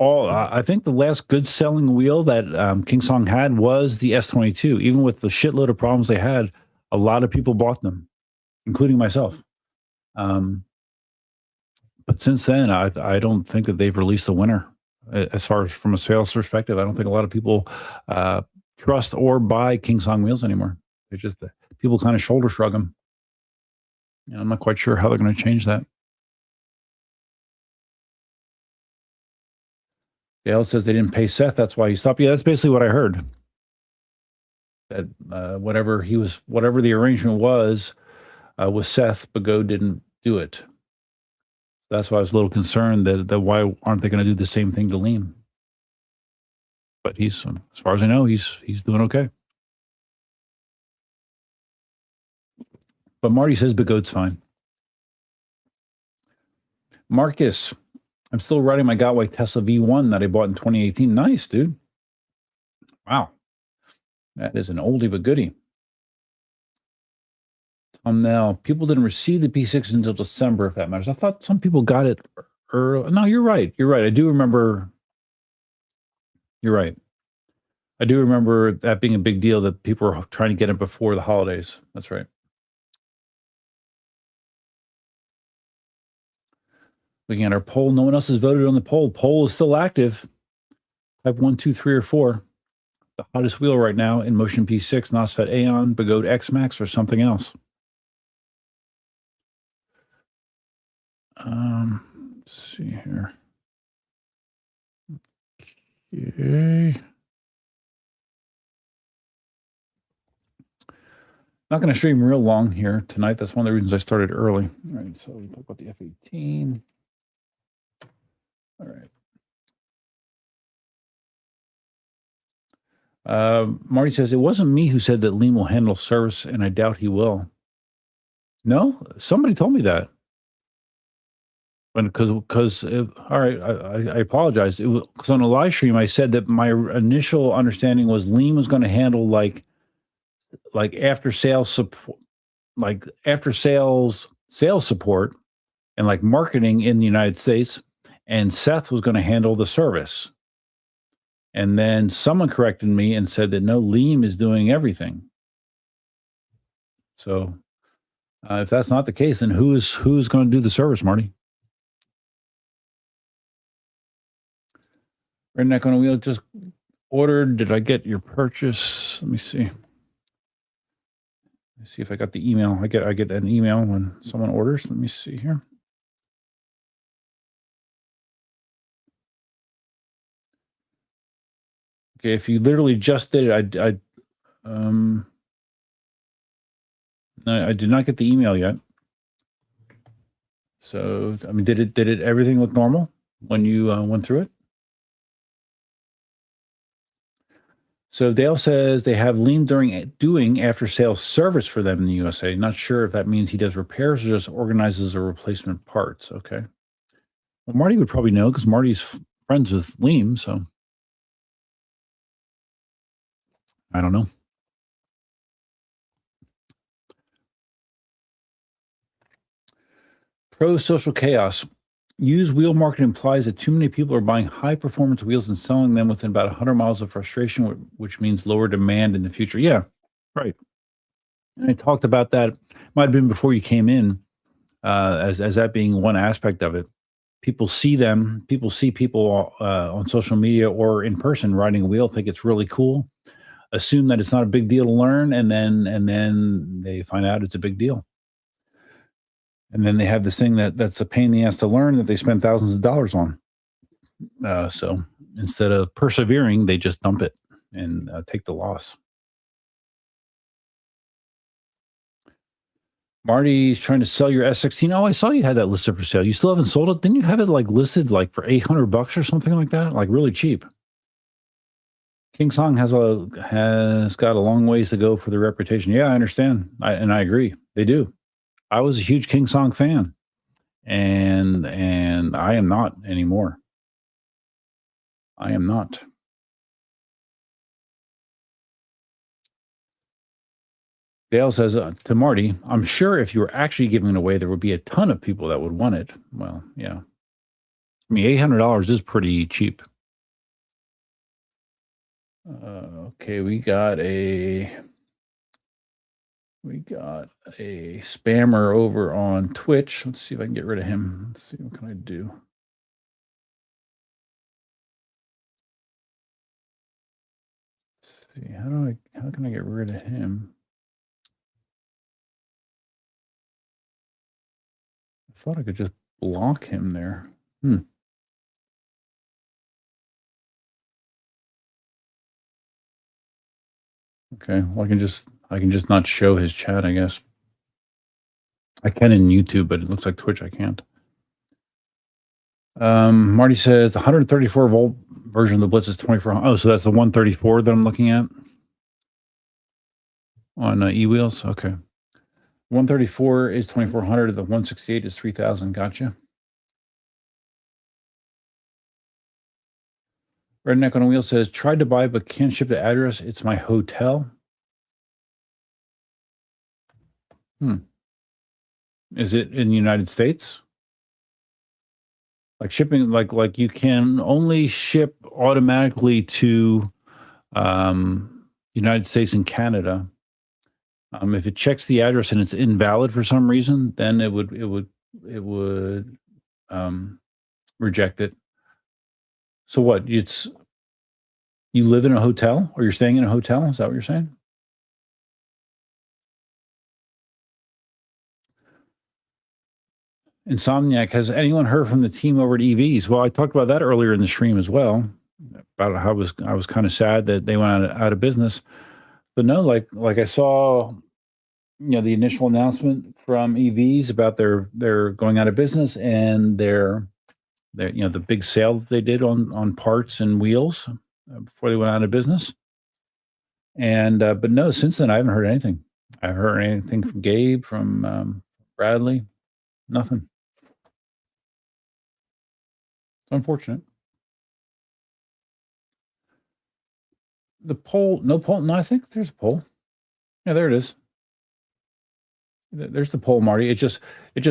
I think the last good selling wheel that King Song had was the S-22. Even with the shitload of problems they had, a lot of people bought them, including myself. But since then, I don't think that they've released a winner. As far as from a sales perspective, I don't think a lot of people trust or buy King Song wheels anymore. They're just people kind of shoulder shrug them. And I'm not quite sure how they're going to change that. Dale says they didn't pay Seth. That's why he stopped. Yeah, that's basically what I heard. That whatever the arrangement was with Seth, Begode didn't do it. That's why I was a little concerned that why aren't they going to do the same thing to Liam? But he's, as far as I know, he's doing okay. But Marty says Begode's fine. Marcus, I'm still riding my Gotway Tesla V1 that I bought in 2018. Nice, dude. Wow. That is an oldie but goodie. Now, people didn't receive the P6 until December, if that matters. I thought some people got it early. No, you're right. You're right. I do remember. You're right. I do remember that being a big deal, that people were trying to get it before the holidays. That's right. Looking at our poll, no one else has voted on the poll. Poll is still active. Type 1, 2, 3, or 4. The hottest wheel right now in Motion P6, NOSFET Aeon, Begode X-Max, or something else. Let's see here. Okay. Not going to stream real long here tonight. That's one of the reasons I started early. All right, so we talk about the F-18. All right. Marty says, it wasn't me who said that Lean will handle service, and I doubt he will. No? Somebody told me that. Because all right, I apologize. Because on a live stream, I said that my initial understanding was Lean was going to handle like after sales support, like after sales support, and like marketing in the United States, and Seth was going to handle the service. And then someone corrected me and said that no, Liam is doing everything. So if that's not the case, then who's going to do the service, Marty? Redneck on a Wheel just ordered. Did I get your purchase? Let me see. Let's see if I got the email. I get an email when someone orders. Let me see here. Okay, if you literally just did it, no, I did not get the email yet. So, I mean, did everything look normal when you went through it? So Dale says they have Lean doing after sales service for them in the USA. Not sure if that means he does repairs or just organizes the replacement parts. Okay. Well, Marty would probably know because Marty's friends with Liam, so I don't know. Pro social chaos. Used wheel market implies that too many people are buying high performance wheels and selling them within about 100 miles of frustration, which means lower demand in the future. Yeah, right. And I talked about that. Might have been before you came in, as that being one aspect of it. People see them. People see people on social media or in person riding a wheel, think it's really cool, assume that it's not a big deal to learn, and then they find out it's a big deal. And then they have this thing that's a pain in the ass to learn that they spend thousands of dollars on. So instead of persevering, they just dump it and take the loss. Marty's trying to sell your S16. Oh, I saw you had that listed for sale. You still haven't sold it? Didn't you have it like listed like for $800 or something like that? Like really cheap. King Song has got a long ways to go for the reputation. Yeah, I understand. I agree. They do. I was a huge King Song fan, and I am not anymore. I am not. Dale says to Marty, I'm sure if you were actually giving it away, there would be a ton of people that would want it. Well, yeah. I mean, $800 is pretty cheap. Okay, we got a spammer over on Twitch. Let's see if I can get rid of him. Let's see, what can I do? Let's see, how can I get rid of him? I thought I could just block him there. Okay, well, I can just not show his chat, I guess. I can in YouTube, but it looks like Twitch I can't. Marty says the 134 volt version of the Blitz is 2400. Oh, so that's the 134 that I'm looking at on e-wheels. Okay, 134 is 2400. The 168 is 3000. Gotcha. Redneck on a Wheel says, tried to buy but can't ship the address. It's my hotel. Is it in the United States? Like shipping, like you can only ship automatically to United States and Canada. If it checks the address and it's invalid for some reason, then it would reject it. So what? You live in a hotel, or you're staying in a hotel? Is that what you're saying? Insomniac, has anyone heard from the team over at EVs? Well, I talked about that earlier in the stream as well, about how I was kind of sad that they went out of business. But no, like I saw, the initial announcement from EVs about their going out of business, and their the big sale that they did on parts and wheels before they went out of business. And but no, since then I haven't heard anything. I haven't heard anything from Gabe, from Bradley, nothing. It's unfortunate. The poll, no poll. No, I think there's a poll. Yeah, there it is. There's the poll, Marty. It just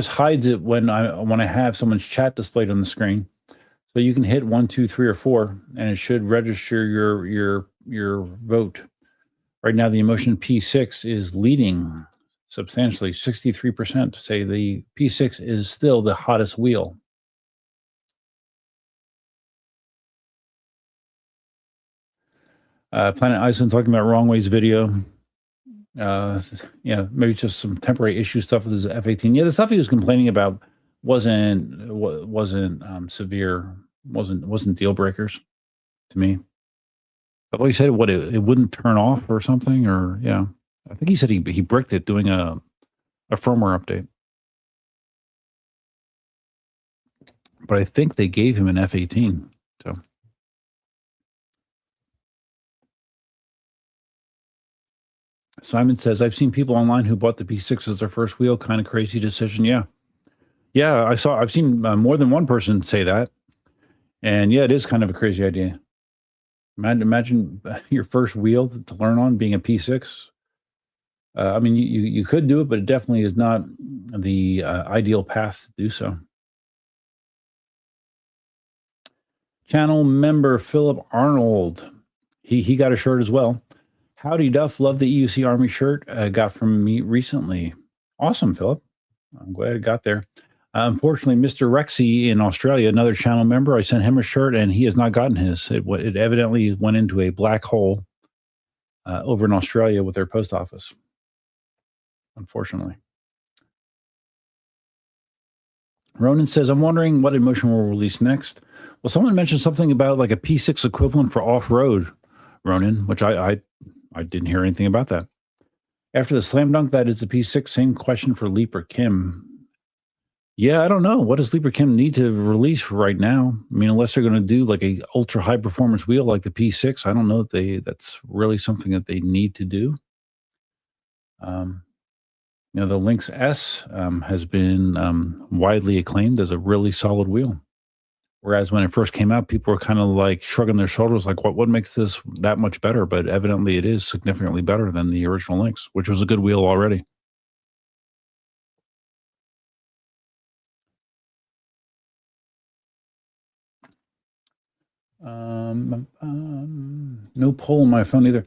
hides it when I have someone's chat displayed on the screen. So you can hit 1, 2, 3, or 4, and it should register your vote. Right now, the emotion P6 is leading substantially. 63% say the P6 is still the hottest wheel. Planet Iceland talking about Wrong Ways video. Maybe just some temporary issue stuff with his F-18. Yeah, the stuff he was complaining about wasn't severe, wasn't deal breakers to me. But he said it wouldn't turn off or something, or yeah. I think he said he bricked it doing a firmware update. But I think they gave him an F-18. So Simon says, I've seen people online who bought the P6 as their first wheel. Kind of crazy decision. Yeah. I've seen more than one person say that. And yeah, it is kind of a crazy idea. Imagine your first wheel to learn on being a P6. I mean, you could do it, but it definitely is not the ideal path to do so. Channel member Philip Arnold, he got a shirt as well. Howdy Duff, love the EUC Army shirt. Got from me recently. Awesome, Philip. I'm glad it got there. Unfortunately, Mr. Rexy in Australia, another channel member, I sent him a shirt and he has not gotten his. It evidently went into a black hole over in Australia with their post office. Unfortunately. Ronan says, I'm wondering what emotion will release next. Well, someone mentioned something about like a P6 equivalent for off-road, Ronan, which I didn't hear anything about that. After the slam dunk, that is the P6. Same question for Leap or Kim. Yeah, I don't know. What does Leap or Kim need to release right now? I mean, unless they're going to do like a ultra high performance wheel like the P6, I don't know if that's really something that they need to do. The Lynx S has been widely acclaimed as a really solid wheel. Whereas when it first came out, people were kind of like shrugging their shoulders, like, what makes this that much better? But evidently it is significantly better than the original Lynx, which was a good wheel already. No poll on my phone either.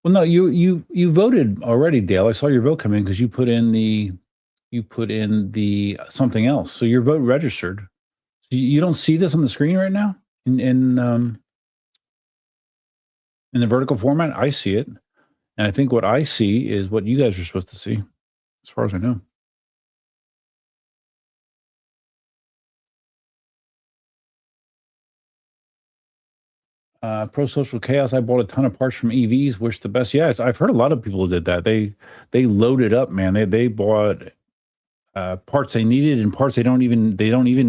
Well, no, you voted already, Dale. I saw your vote come in because you put in the something else. So your vote registered. So you don't see this on the screen right now in the vertical format. I see it, and I think what I see is what you guys are supposed to see, as far as I know. Pro Social Chaos, I bought a ton of parts from EVs. Wish the best. Yes, I've heard a lot of people did that. They loaded up, man. They bought parts they needed and parts they don't even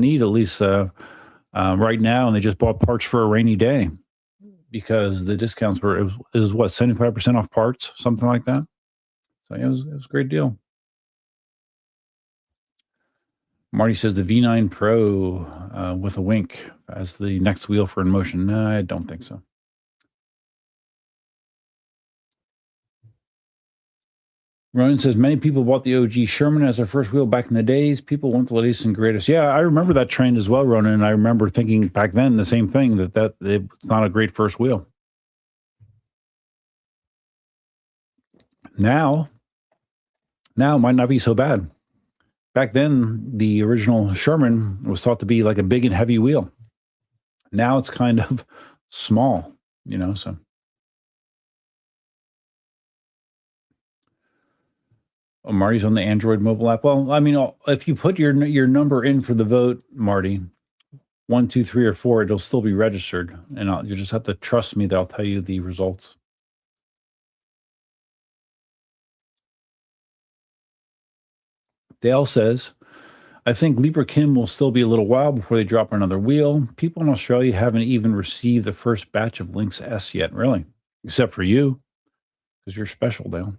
need, at least right now, and they just bought parts for a rainy day because the discounts were it was what, 75% off parts, something like that. So yeah, it was a great deal. Marty says the V9 Pro with a wink as the next wheel for InMotion. No, I don't think so. Ronan says many people bought the OG Sherman as their first wheel back in the days. People want the latest and greatest. Yeah, I remember that trend as well, Ronan. And I remember thinking back then the same thing, that it's not a great first wheel. Now it might not be so bad. Back then, the original Sherman was thought to be like a big and heavy wheel. Now it's kind of small, so. Oh, Marty's on the Android mobile app. Well, I mean, if you put your number in for the vote, Marty, 1, 2, 3, or 4, it'll still be registered, and you just have to trust me that I'll tell you the results. Dale says, I think Libra Kim will still be a little while before they drop another wheel. People in Australia haven't even received the first batch of Lynx S yet, really, except for you, because you're special, Dale.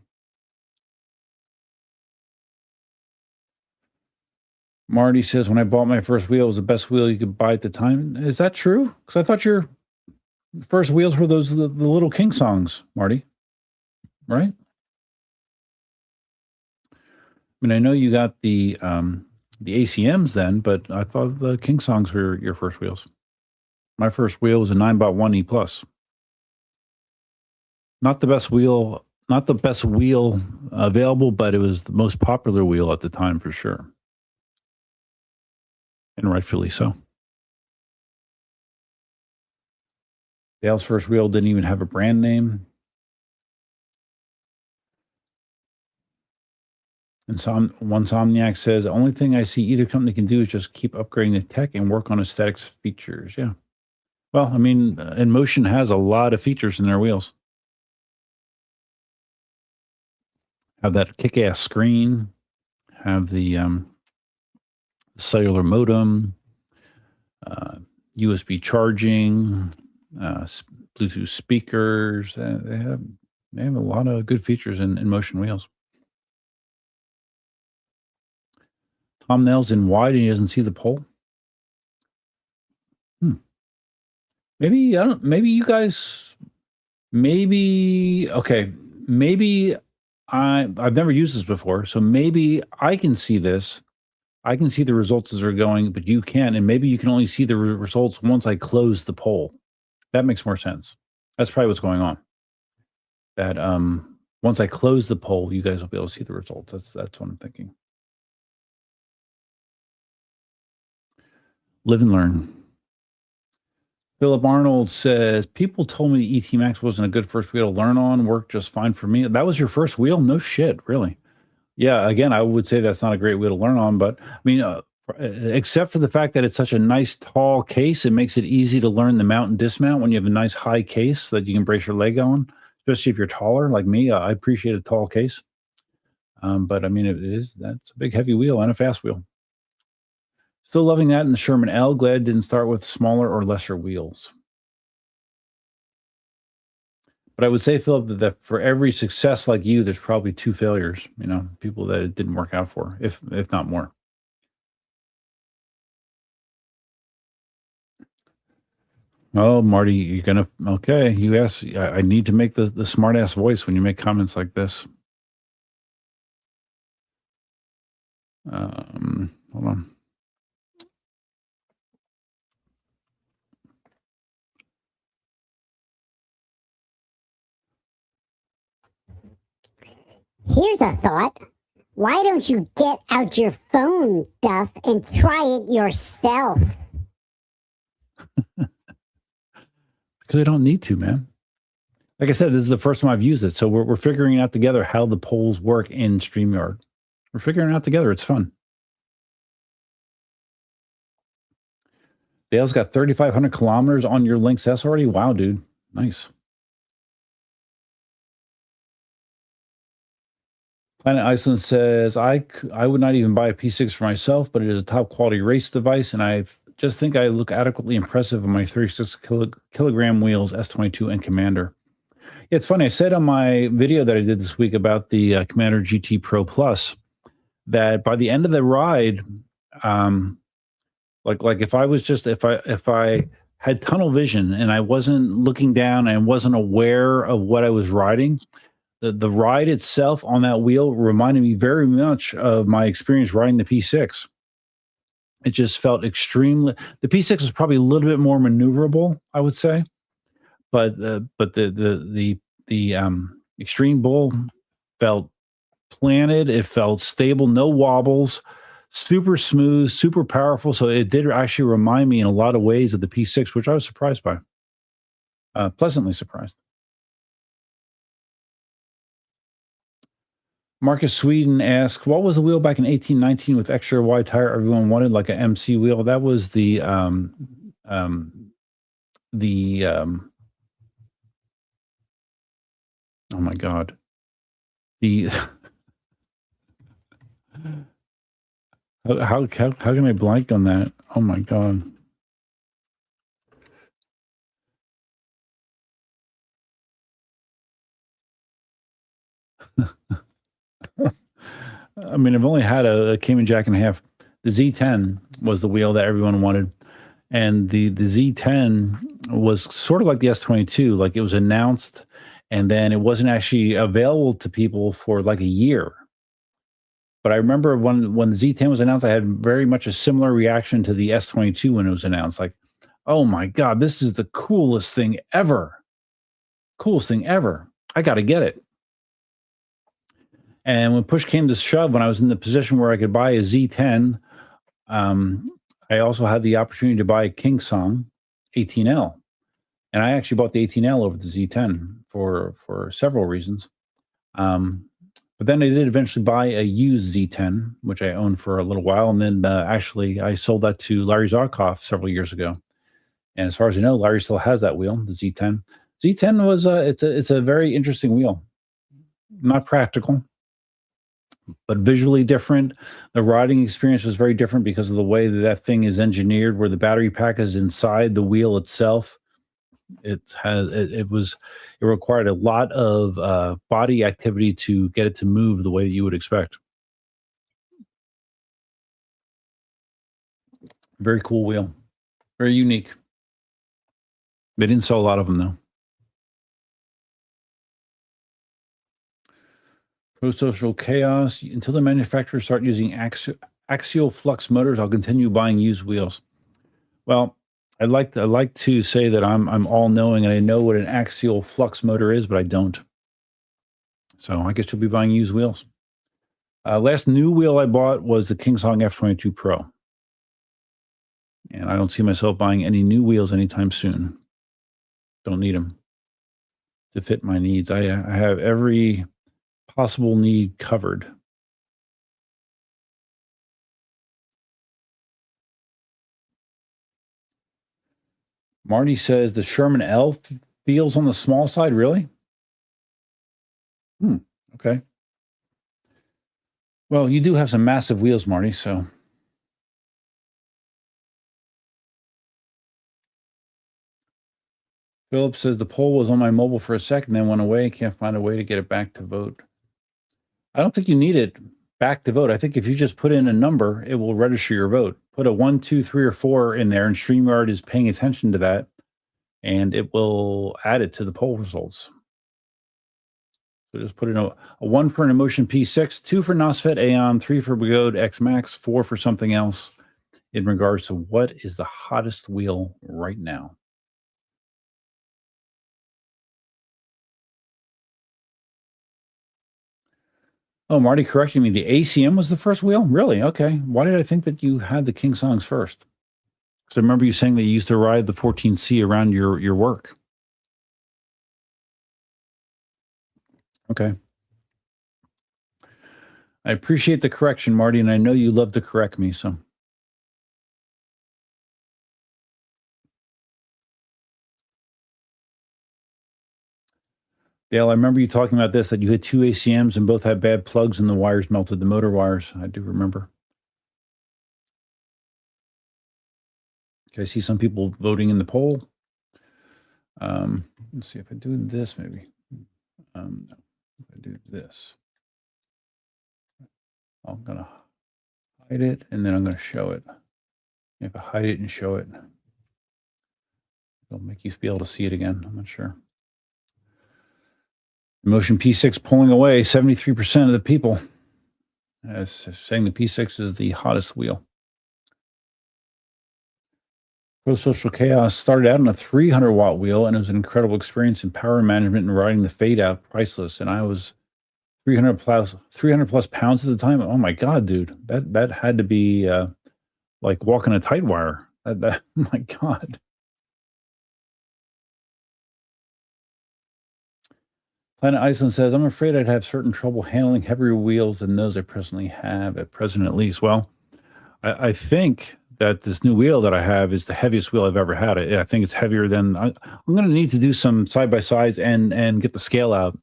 Marty says, when I bought my first wheel, it was the best wheel you could buy at the time. Is that true? Because I thought your first wheels were the little King songs, Marty, right? I mean, I know you got the ACMs then, but I thought the King songs were your first wheels. My first wheel was a 9x1 E plus. Not the best wheel available, but it was the most popular wheel at the time for sure. And rightfully so. Dale's first wheel didn't even have a brand name. And one Somniac says, the only thing I see either company can do is just keep upgrading the tech and work on aesthetics features. Yeah. Well, I mean, InMotion has a lot of features in their wheels. Have that kick-ass screen, have the cellular modem, USB charging, Bluetooth speakers. They have a lot of good features in InMotion wheels. Tom Nails in wide and he doesn't see the pole. Maybe I don't. Maybe you guys. Maybe okay. Maybe I've never used this before, so maybe I can see this. I can see the results as they're going, but you can't, and maybe you can only see the results once I close the poll. That makes more sense. That's probably what's going on. That once I close the poll, you guys will be able to see the results. That's what I'm thinking. Live and learn. Philip Arnold says, people told me the ET Max wasn't a good first wheel to learn on, worked just fine for me. That was your first wheel? No shit, really. Yeah, again, I would say that's not a great wheel to learn on, but I mean, except for the fact that it's such a nice tall case, it makes it easy to learn the mount and dismount when you have a nice high case that you can brace your leg on, especially if you're taller like me. I appreciate a tall case. But I mean, that's a big heavy wheel and a fast wheel. Still loving that in the Sherman L. Glad it didn't start with smaller or lesser wheels. But I would say, Philip, that for every success like you, there's probably 2 failures, people that it didn't work out for, if not more. Oh, Marty, you're going to, okay, you ask, I need to make the smart ass voice when you make comments like this. Hold on. Here's a thought. Why don't you get out your phone, Duff, and try it yourself? Because I don't need to, man. Like I said, this is the first time I've used it. So we're figuring out together how the polls work in StreamYard. We're figuring it out together. It's fun. Dale's got 3,500 kilometers on your Lynx S already. Wow, dude. Nice. Planet Iceland says, I would not even buy a P6 for myself, but it is a top quality race device, and I just think I look adequately impressive on my 36 kilogram wheels, S22 and Commander. Yeah, it's funny. I said on my video that I did this week about the Commander GT Pro Plus that by the end of the ride, like if I had tunnel vision and I wasn't looking down and wasn't aware of what I was riding, the ride itself on that wheel reminded me very much of my experience riding the P6. It just felt extremely. The P6 was probably a little bit more maneuverable, I would say, but the Extreme Bull felt planted. It felt stable, no wobbles, super smooth, super powerful. So it did actually remind me in a lot of ways of the P6, which I was surprised by, pleasantly surprised. Marcus Sweden asks, what was the wheel back in 1819 with extra wide tire everyone wanted, like an MC wheel? That was the oh my God. The how can I blank on that? Oh my God. I mean, I've only had a Cayman Jack and a half. The Z10 was the wheel that everyone wanted. And the Z10 was sort of like the S22. Like, it was announced and then it wasn't actually available to people for like a year. But I remember when the Z10 was announced, I had very much a similar reaction to the S22 when it was announced. Like, oh my God, this is the coolest thing ever. Coolest thing ever. I got to get it. And when push came to shove, when I was in the position where I could buy a Z10, I also had the opportunity to buy a Kingsong 18L. And I actually bought the 18L over the Z10 for several reasons. But then I did eventually buy a used Z10, which I owned for a little while. And then actually I sold that to Larry Zarkoff several years ago. And as far as I know, Larry still has that wheel, the Z10. Z10 was, it's a very interesting wheel. Not practical, but visually different. The riding experience was very different because of the way that thing is engineered, where the battery pack is inside the wheel itself. It required a lot of body activity to get it to move the way that you would expect. Very cool wheel, very unique. They didn't sell a lot of them though. Pro-social chaos. Until the manufacturers start using axial flux motors, I'll continue buying used wheels. Well, I'd like to say that I'm all knowing and I know what an axial flux motor is, but I don't. So I guess you'll be buying used wheels. Last new wheel I bought was the Kingsong F22 Pro. And I don't see myself buying any new wheels anytime soon. Don't need them to fit my needs. I have every possible need covered. Marty says the Sherman L feels on the small side. Really? Okay. Well, you do have some massive wheels, Marty, so. Philip says the poll was on my mobile for a second, then went away. Can't find a way to get it back to vote. I don't think you need it back to vote. I think if you just put in a number, it will register your vote. Put a 1, 2, 3, or 4 in there, and StreamYard is paying attention to that, and it will add it to the poll results. So just put in a 1 for an Emotion P6, 2 for Nosfet Aeon, 3 for Begode X Max, 4 for something else in regards to what is the hottest wheel right now. Oh, Marty correcting me. The ACM was the first wheel? Really? Okay. Why did I think that you had the Kingsongs first? Because I remember you saying that you used to ride the 14C around your work. Okay. I appreciate the correction, Marty, and I know you love to correct me, so. Dale, I remember you talking about this, that you had 2 ACMs and both had bad plugs and the wires melted, the motor wires. I do remember. Okay, I see some people voting in the poll. Let's see if I do this, maybe. No, if I do this. I'm going to hide it, and then I'm going to show it. If I hide it and show it, it'll make you be able to see it again. I'm not sure. Emotion P6 pulling away 73% of the people, as saying the P6 is the hottest wheel. Pro-social chaos started out on a 300 watt wheel, and it was an incredible experience in power management and riding the fade out, priceless. And I was 300 plus pounds at the time. Oh my God, dude, that had to be like walking a tight wire. That my God. Planet Iceland says, I'm afraid I'd have certain trouble handling heavier wheels than those I presently have, at present at least. Well, I think that this new wheel that I have is the heaviest wheel I've ever had. I think it's heavier than I'm going to need to do some side by sides and get the scale out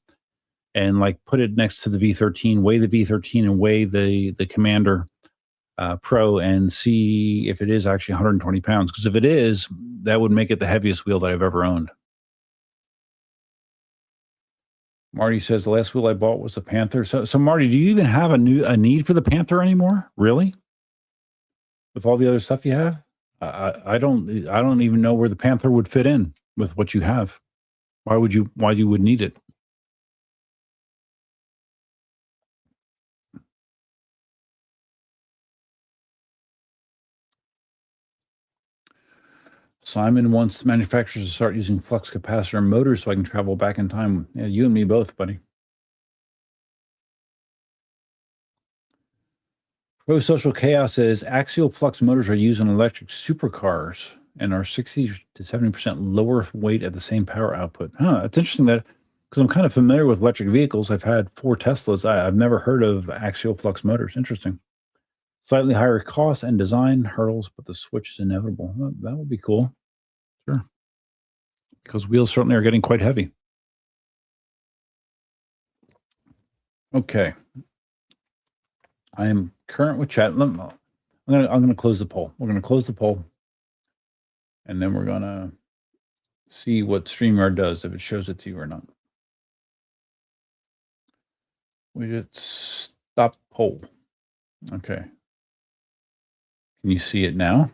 and like put it next to the V13, weigh the V13 and weigh the Commander Pro and see if it is actually 120 pounds. Because if it is, that would make it the heaviest wheel that I've ever owned. Marty says the last wheel I bought was a Panther. So Marty, do you even have a need for the Panther anymore? Really? With all the other stuff you have? I don't even know where the Panther would fit in with what you have. Why you would need it? Simon wants manufacturers to start using flux capacitor motors so I can travel back in time. Yeah, you and me both, buddy. Pro Social Chaos says axial flux motors are used in electric supercars and are 60 to 70% lower weight at the same power output. It's interesting that because I'm kind of familiar with electric vehicles. I've had 4 Teslas. I've never heard of axial flux motors. Interesting. Slightly higher cost and design hurdles, but the switch is inevitable. Well, that would be cool. Sure. Because wheels certainly are getting quite heavy. Okay. I am current with chat. I'm gonna close the poll. We're gonna close the poll, and then we're gonna see what StreamYard does, if it shows it to you or not. Widget stop poll. Okay. Can you see it now?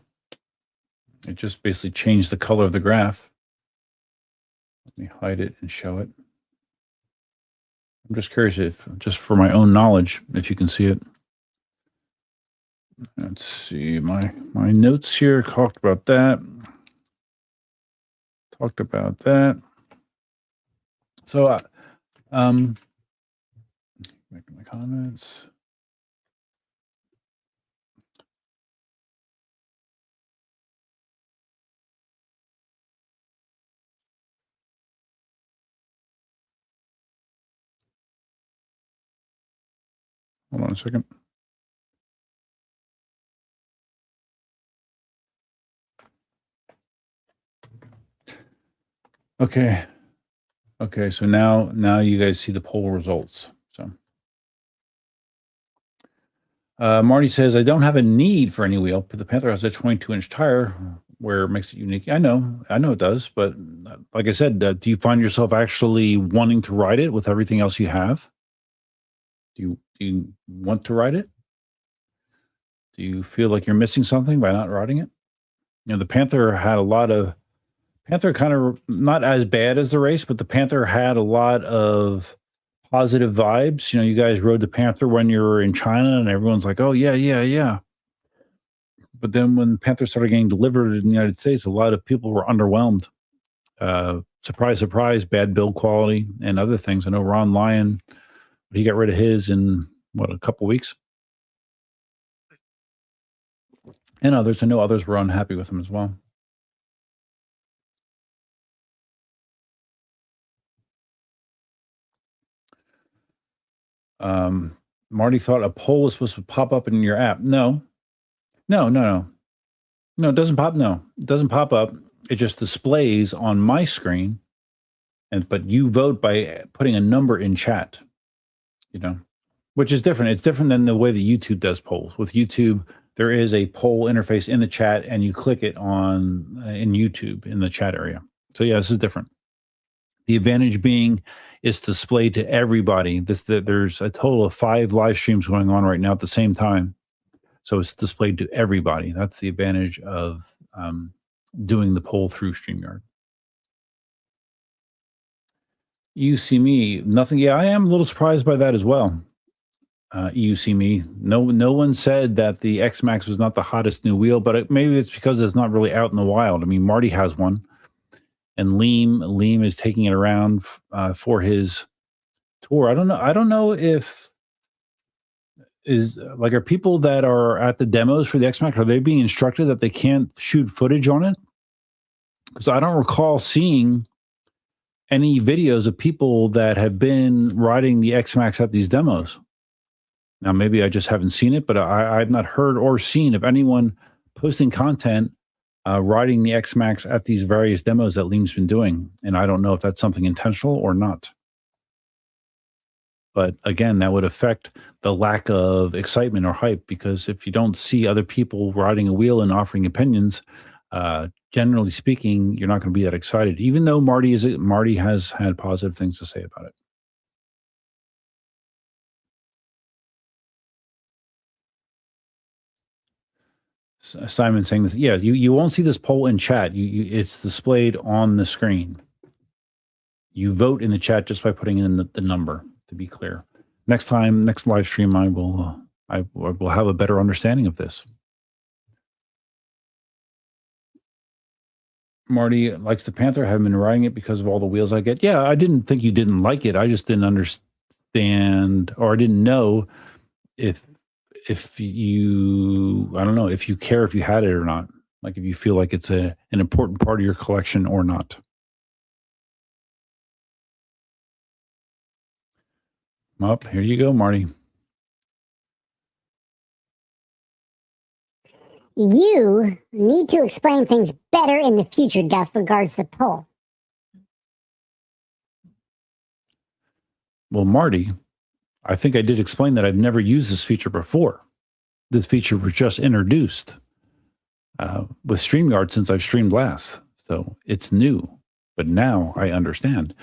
It just basically changed the color of the graph. Let me hide it and show it. I'm just curious if, just for my own knowledge, if you can see it. Let's see, my notes here talked about that. So, making my comments. Hold on a second. Okay. So now you guys see the poll results. So Marty says, I don't have a need for any wheel, but the Panther has a 22-inch tire where it makes it unique. I know it does, but like I said, do you find yourself actually wanting to ride it with everything else you have? Do you want to ride it? Do you feel like you're missing something by not riding it? You know, the Panther had Panther kind of not as bad as the race, but the Panther had a lot of positive vibes. You know, you guys rode the Panther when you were in China and everyone's like, oh, yeah. But then when Panther started getting delivered in the United States, a lot of people were underwhelmed. Surprise, bad build quality and other things. I know Ron Lyon, he got rid of his in, a couple weeks? And others, I know others were unhappy with him as well. Marty thought a poll was supposed to pop up in your app. No, it doesn't pop. No, it doesn't pop up. It just displays on my screen, but you vote by putting a number in chat. You know, which is different. It's different than the way that YouTube does polls. With YouTube, there is a poll interface in the chat, and you click it on in YouTube in the chat area. So yeah, this is different. The advantage being it's displayed to everybody. There's a total of 5 live streams going on right now at the same time. So it's displayed to everybody. That's the advantage of doing the poll through StreamYard. You see me, nothing. Yeah, I am a little surprised by that as well. You see me. No one said that the X-Max was not the hottest new wheel, but maybe it's because it's not really out in the wild. I mean, Marty has one. And Liam is taking it around for his tour. I don't know if are people that are at the demos for the X-Max, are they being instructed that they can't shoot footage on it? Because I don't recall seeing any videos of people that have been riding the X-Max at these demos. Now, maybe I just haven't seen it, but I've not heard or seen of anyone posting content riding the X-Max at these various demos that Liam's been doing. And I don't know if that's something intentional or not. But again, that would affect the lack of excitement or hype, because if you don't see other people riding a wheel and offering opinions, generally speaking, you're not going to be that excited, even though Marty has had positive things to say about it. Simon saying this, yeah, you won't see this poll in chat. It's displayed on the screen. You vote in the chat just by putting in the number, to be clear. Next live stream, I will have a better understanding of this. Marty likes the Panther. I haven't been riding it because of all the wheels I get. Yeah, I didn't think you didn't like it. I just didn't understand, or I didn't know if you, I don't know, if you care if you had it or not. Like if you feel like it's an important part of your collection or not. Up, here you go, Marty. You need to explain things better in the future, Duff, regards the poll. Well, Marty, I think I did explain that I've never used this feature before. This feature was just introduced with StreamYard since I've streamed last. So it's new, but now I understand.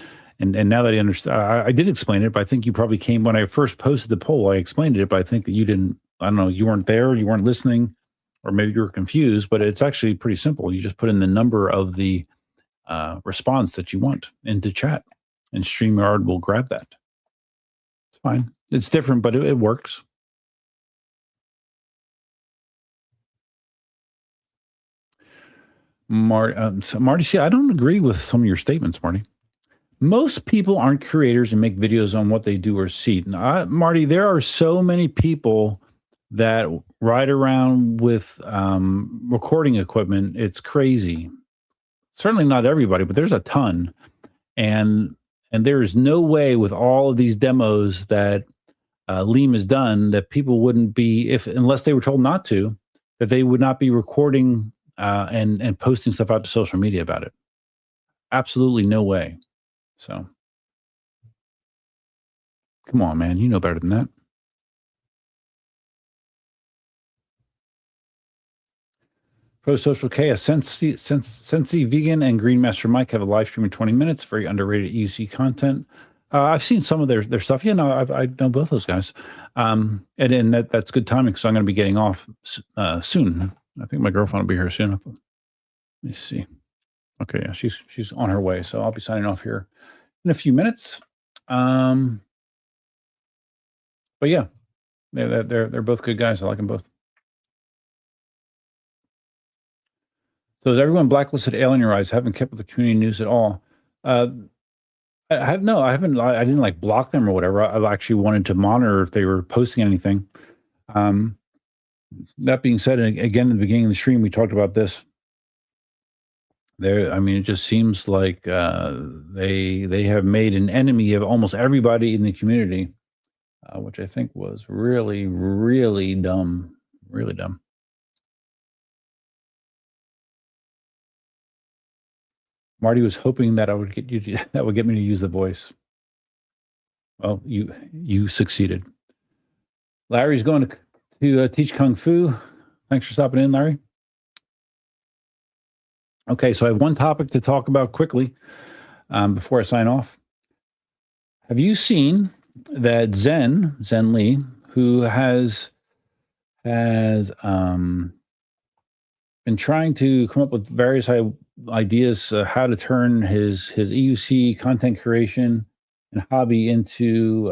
And now that I understand, I did explain it, but I think you probably came when I first posted the poll. I explained it, but I think that you didn't, I don't know, you weren't there, you weren't listening, or maybe you were confused, but it's actually pretty simple. You just put in the number of the response that you want into chat, and StreamYard will grab that. It's fine. It's different, but it works. Marty, see, I don't agree with some of your statements, Marty. Most people aren't creators and make videos on what they do or see. Marty, there are so many people that ride around with recording equipment. It's crazy. Certainly not everybody, but there's a ton. And there is no way with all of these demos that Liam has done that people wouldn't be, unless they were told not to, that they would not be recording and posting stuff out to social media about it. Absolutely no way. So, come on, man. You know better than that. Pro Social Chaos, Sensi Vegan, and Green Master Mike have a live stream in 20 minutes. Very underrated EUC content. I've seen some of their stuff. Yeah, no, I know both those guys. And that's good timing because I'm going to be getting off soon. I think my girlfriend will be here soon. Let me see. Okay, yeah, she's on her way, so I'll be signing off here in a few minutes. But yeah, they're both good guys. I like them both. So is everyone blacklisted alien your eyes? Haven't kept with the community news at all. I haven't. I didn't like block them or whatever. I actually wanted to monitor if they were posting anything. That being said, and again, in the beginning of the stream, we talked about this. It just seems like they have made an enemy of almost everybody in the community, which I think was really, really dumb. Really dumb. Marty was hoping that that would get me to use the voice. Well, you succeeded. Larry's going to teach Kung Fu. Thanks for stopping in, Larry. Okay, so I have one topic to talk about quickly before I sign off. Have you seen that Zen Lee, who has been trying to come up with various ideas how to turn his EUC content creation and hobby into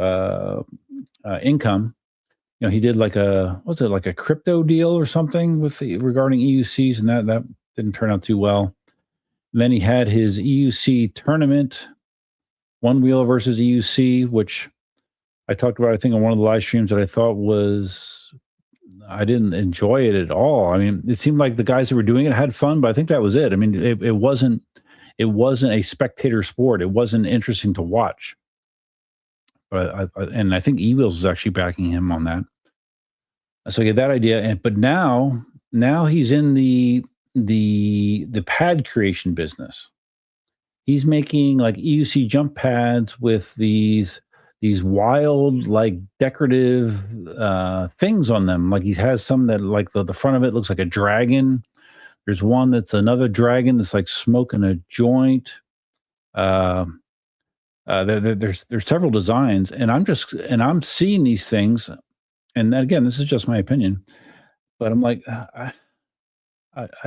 income? You know, he did like a crypto deal or something regarding EUCs, and that didn't turn out too well. And then he had his EUC tournament, one wheel versus EUC, which I talked about, I think, on one of the live streams that I thought I didn't enjoy it at all. I mean, it seemed like the guys that were doing it had fun, but I think that was it. I mean, it wasn't it wasn't a spectator sport. It wasn't interesting to watch. But I think eWheels was actually backing him on that. So he had that idea, but now he's in the pad creation business. He's making like EUC jump pads with these wild, like decorative things on them. Like he has some that like the front of it looks like a dragon. There's one that's another dragon that's like smoking a joint. There's several designs, and I'm seeing these things, and again, this is just my opinion, but I'm like, I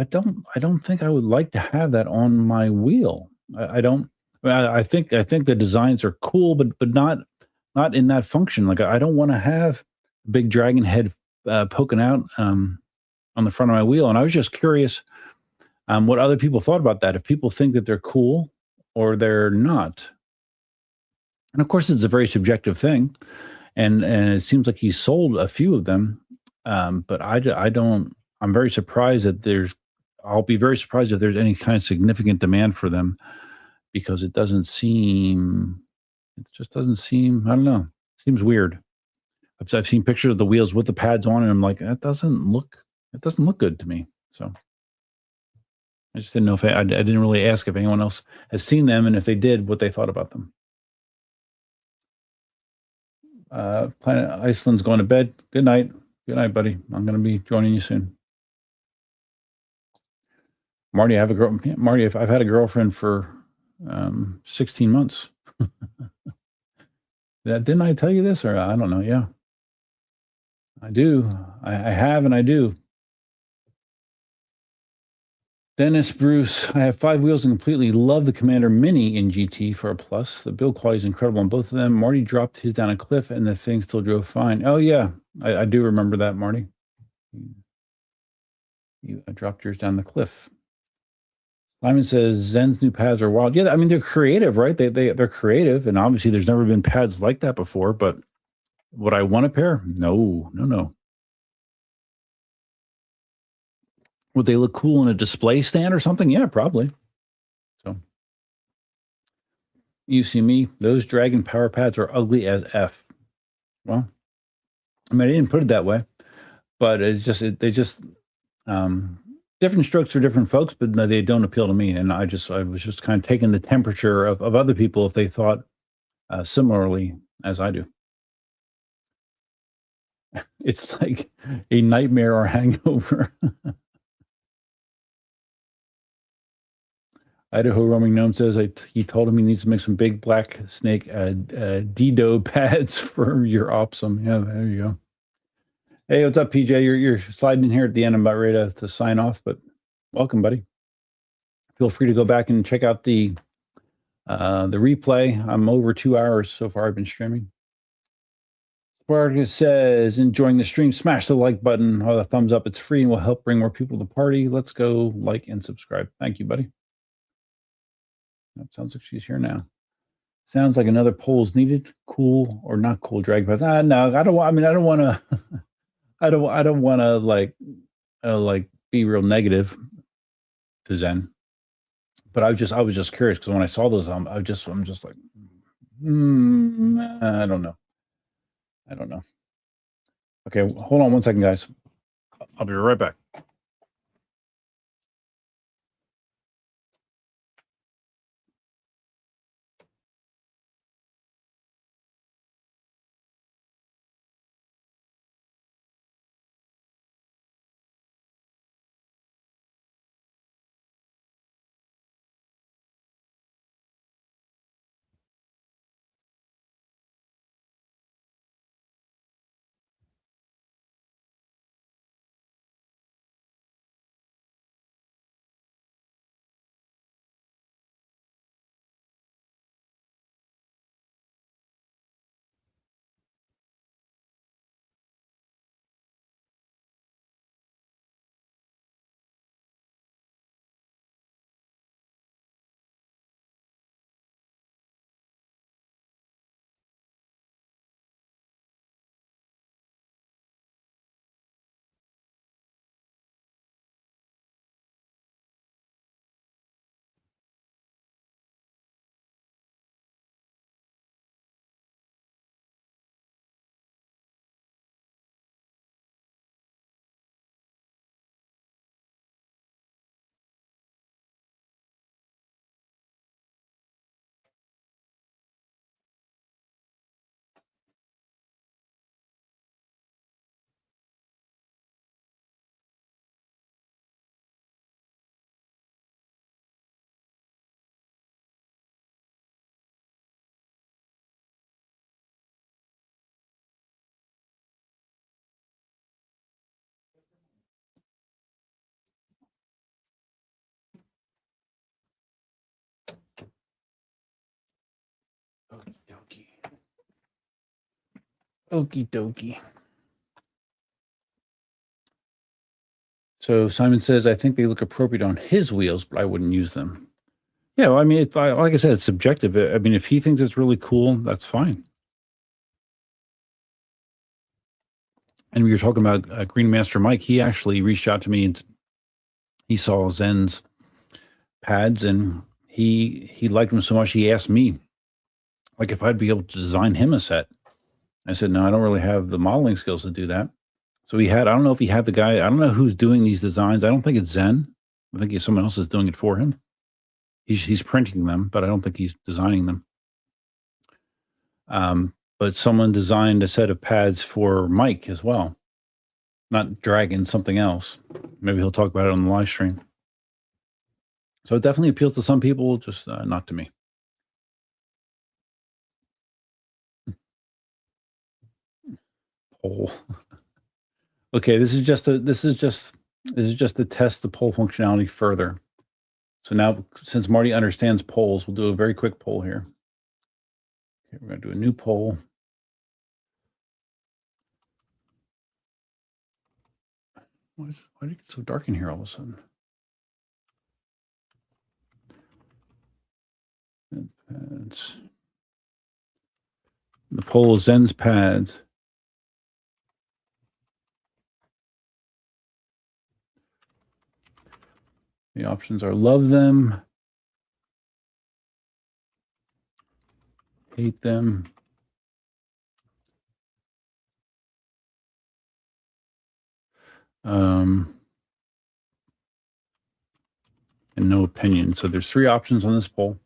don't think I would like to have that on my wheel. I don't. I think the designs are cool, but not in that function. Like I don't want to have a big dragon head poking out on the front of my wheel. And I was just curious what other people thought about that. If people think that they're cool or they're not. And of course, it's a very subjective thing, and it seems like he sold a few of them, but I don't. I'm very surprised that there's. I'll be very surprised if there's any kind of significant demand for them, because it doesn't seem. It just doesn't seem. I don't know. Seems weird. I've seen pictures of the wheels with the pads on, and I'm like, that doesn't look. It doesn't look good to me. So I just didn't know if I didn't really ask if anyone else has seen them, and if they did, what they thought about them. Planet Iceland's going to bed. Good night. Good night, buddy. I'm going to be joining you soon. Marty, Marty, I've had a girlfriend for 16 months. Didn't I tell you this? Or I don't know. Yeah, I do. I have, and I do. Dennis Bruce, I have 5 wheels and completely love the Commander Mini in GT for a plus. The build quality is incredible on both of them. Marty dropped his down a cliff and the thing still drove fine. Oh, yeah. I do remember that, Marty. You dropped yours down the cliff. Simon says Zen's new pads are wild. Yeah, I mean, they're creative, right? They're creative. And obviously there's never been pads like that before. But would I want a pair? No. Would they look cool in a display stand or something? Yeah, probably. So, you see me, those Dragon power pads are ugly as F. Well, I mean, I didn't put it that way, but they just different strokes for different folks, but they don't appeal to me. And I was just kind of taking the temperature of other people if they thought similarly as I do. It's like a nightmare or hangover. Idaho Roaming Gnome says he told him he needs to make some big black snake Dido pads for your Opsum. Yeah, there you go. Hey, what's up, PJ? You're sliding in here at the end. I'm about ready to sign off, but welcome, buddy. Feel free to go back and check out the replay. I'm over 2 hours so far. I've been streaming. Spartacus says, enjoying the stream. Smash the like button or the thumbs up. It's free and will help bring more people to the party. Let's go like and subscribe. Thank you, buddy. That sounds like she's here now. Sounds like another poll is needed. Cool or not cool drag pads? No, I don't want. I mean, I don't want to. I don't want to like be real negative to Zen. But I was just curious because when I saw those, I'm just like, I don't know. Okay, hold on one second, guys. I'll be right back. Okie dokie. So Simon says, I think they look appropriate on his wheels, but I wouldn't use them. Yeah, well, I mean, like I said, it's subjective. I mean, if he thinks it's really cool, that's fine. And we were talking about Green Master Mike. He actually reached out to me and he saw Zen's pads and he liked them so much. He asked me, like, if I'd be able to design him a set. I said, no, I don't really have the modeling skills to do that. So I don't know if he had the guy, I don't know who's doing these designs. I don't think it's Zen. I think someone else is doing it for him. He's printing them, but I don't think he's designing them. But someone designed a set of pads for Mike as well. Not Dragon, something else. Maybe he'll talk about it on the live stream. So it definitely appeals to some people, just not to me. Poll. Okay, this is just to test the poll functionality further. So now, since Marty understands polls, we'll do a very quick poll here. Okay, we're going to do a new poll. Why did it get so dark in here all of a sudden? Pads. The poll is Zen's pads. The options are love them, hate them, and no opinion. So there's 3 options on this poll.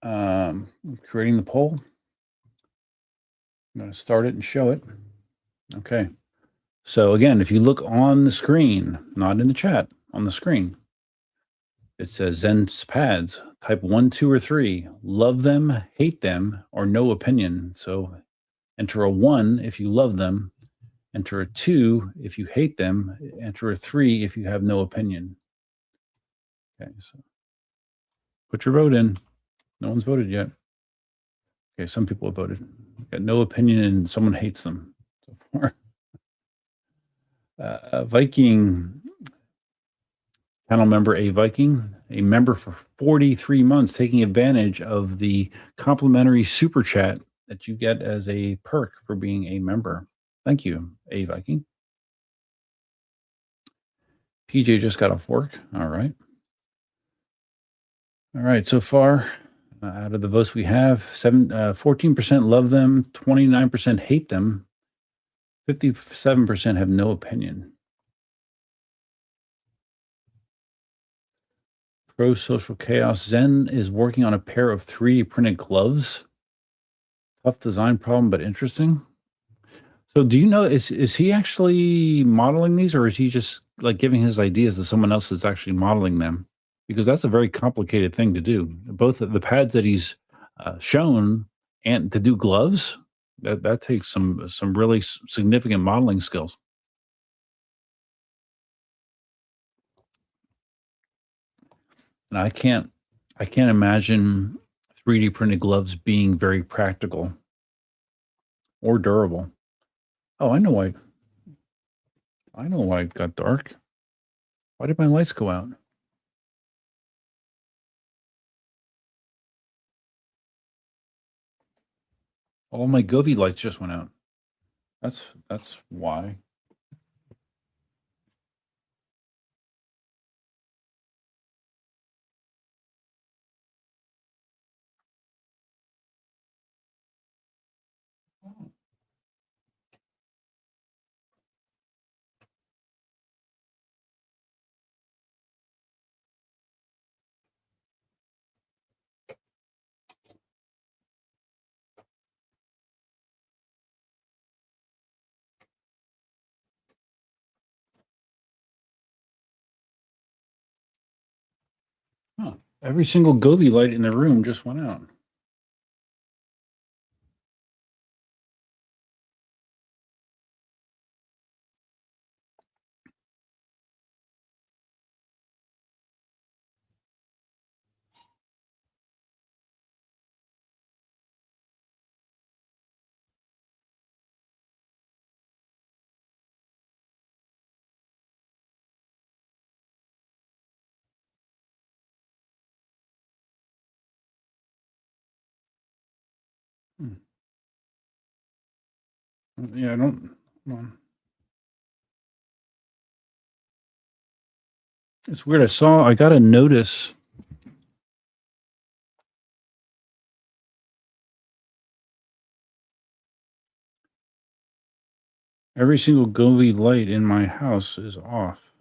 Creating the poll. I'm going to start it and show it. Okay. So again, if you look on the screen, not in the chat, on the screen, it says Zen's pads, type 1, 2, or 3, love them, hate them, or no opinion. So enter a 1 if you love them, enter a 2 if you hate them, enter a 3 if you have no opinion. Okay, so put your vote in. No one's voted yet. Okay, some people have voted. Got no opinion and someone hates them so far. Viking channel member, a member for 43 months, taking advantage of the complimentary super chat that you get as a perk for being a member. Thank you, a Viking. PJ just got off work. All right. All right. So far, out of the votes we have, 14% love them, 29% hate them, 57% have no opinion. Pro Social Chaos. Zen is working on a pair of 3D printed gloves. Tough design problem, but interesting. So do you know, is he actually modeling these, or is he just like giving his ideas to someone else that's actually modeling them? Because that's a very complicated thing to do. Both of the pads that he's shown and to do gloves, that takes some really significant modeling skills. And I can't imagine 3D printed gloves being very practical or durable. Oh, I know why it got dark. Why did my lights go out? All my Gobi lights just went out. That's why. Huh. Every single Gobi light in the room just went out. Yeah, I don't. Hold on. It's weird. I got a notice. Every single Govee light in my house is off.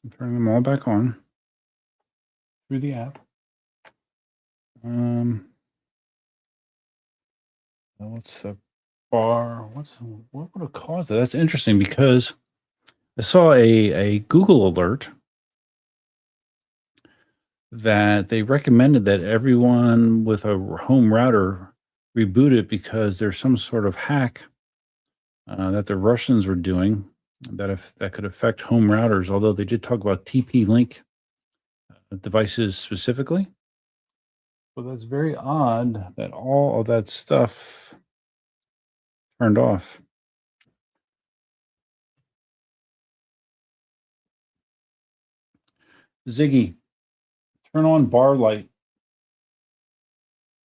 I'm turning them all back on through the app. What's the bar? What would have caused that? That's interesting because I saw a Google alert that they recommended that everyone with a home router reboot it because there's some sort of hack that the Russians were doing that could affect home routers. Although they did talk about TP-Link devices specifically. So that's very odd that all of that stuff turned off. Ziggy, turn on bar light.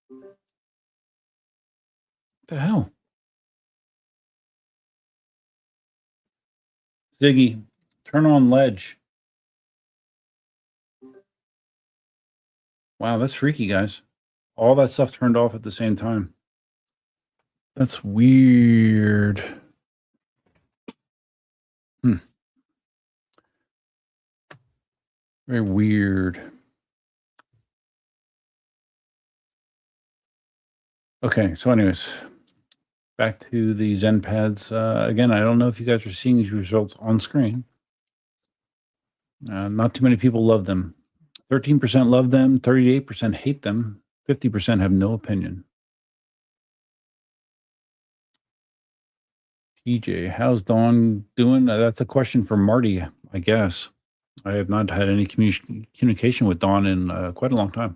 What the hell? Ziggy, turn on ledge. Wow, that's freaky, guys. All that stuff turned off at the same time. That's weird. Very weird. Okay, so anyways, back to the Zen pads. Again, I don't know if you guys are seeing these results on screen. Not too many people love them. 13% love them, 38% hate them, 50% have no opinion. TJ, how's Dawn doing? That's a question for Marty, I guess. I have not had any communication with Dawn in quite a long time.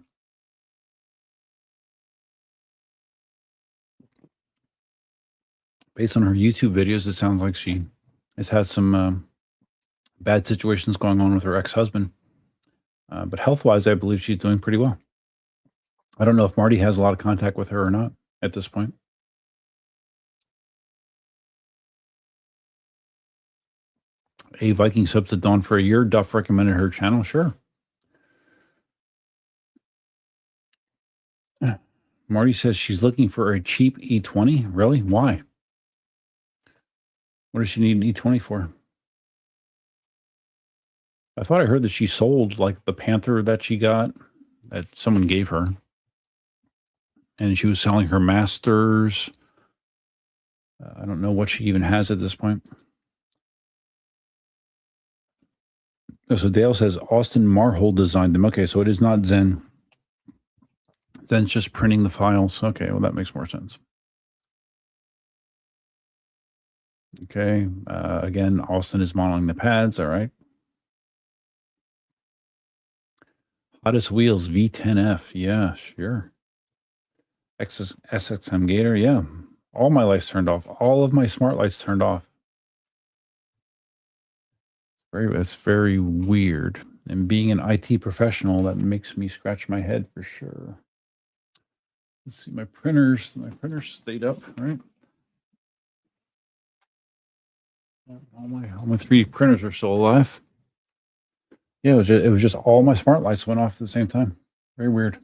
Based on her YouTube videos, it sounds like she has had some bad situations going on with her ex-husband. But health-wise, I believe she's doing pretty well. I don't know if Marty has a lot of contact with her or not at this point. A Viking subs to Dawn for a year. Duff recommended her channel. Sure. Marty says she's looking for a cheap E20. Really? Why? What does she need an E20 for? I thought I heard that she sold like the Panther that she got that someone gave her. And she was selling her Masters. I don't know what she even has at this point. So Dale says Austin Marhold designed them. Okay, so it is not Zen. Zen's just printing the files. Okay, well, that makes more sense. Okay, again, Austin is modeling the pads. All right. Hottest wheels, V10F. Yeah, sure. SXM Gator. Yeah. All my lights turned off. All of my smart lights turned off. That's very weird. And being an IT professional, that makes me scratch my head for sure. Let's see, my printers stayed up, right? All my 3D printers are still alive. Yeah, it was just all my smart lights went off at the same time. Very weird.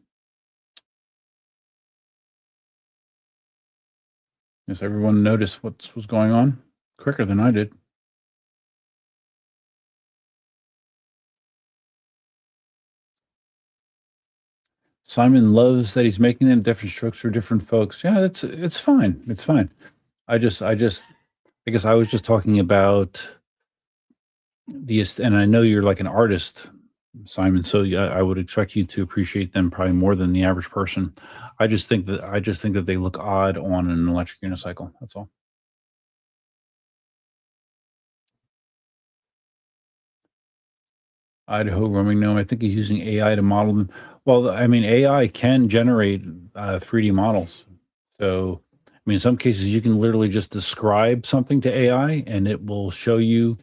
Yes, everyone noticed what was going on quicker than I did. Simon loves that he's making them different strokes for different folks. Yeah, it's fine. It's fine. I guess I was just talking about and I know you're like an artist, Simon, so I would expect you to appreciate them probably more than the average person. I just think that they look odd on an electric unicycle. That's all. Idaho roaming gnome. I think he's using AI to model them. Well, I mean, AI can generate 3D models. So, I mean, in some cases, you can literally just describe something to AI, and it will show you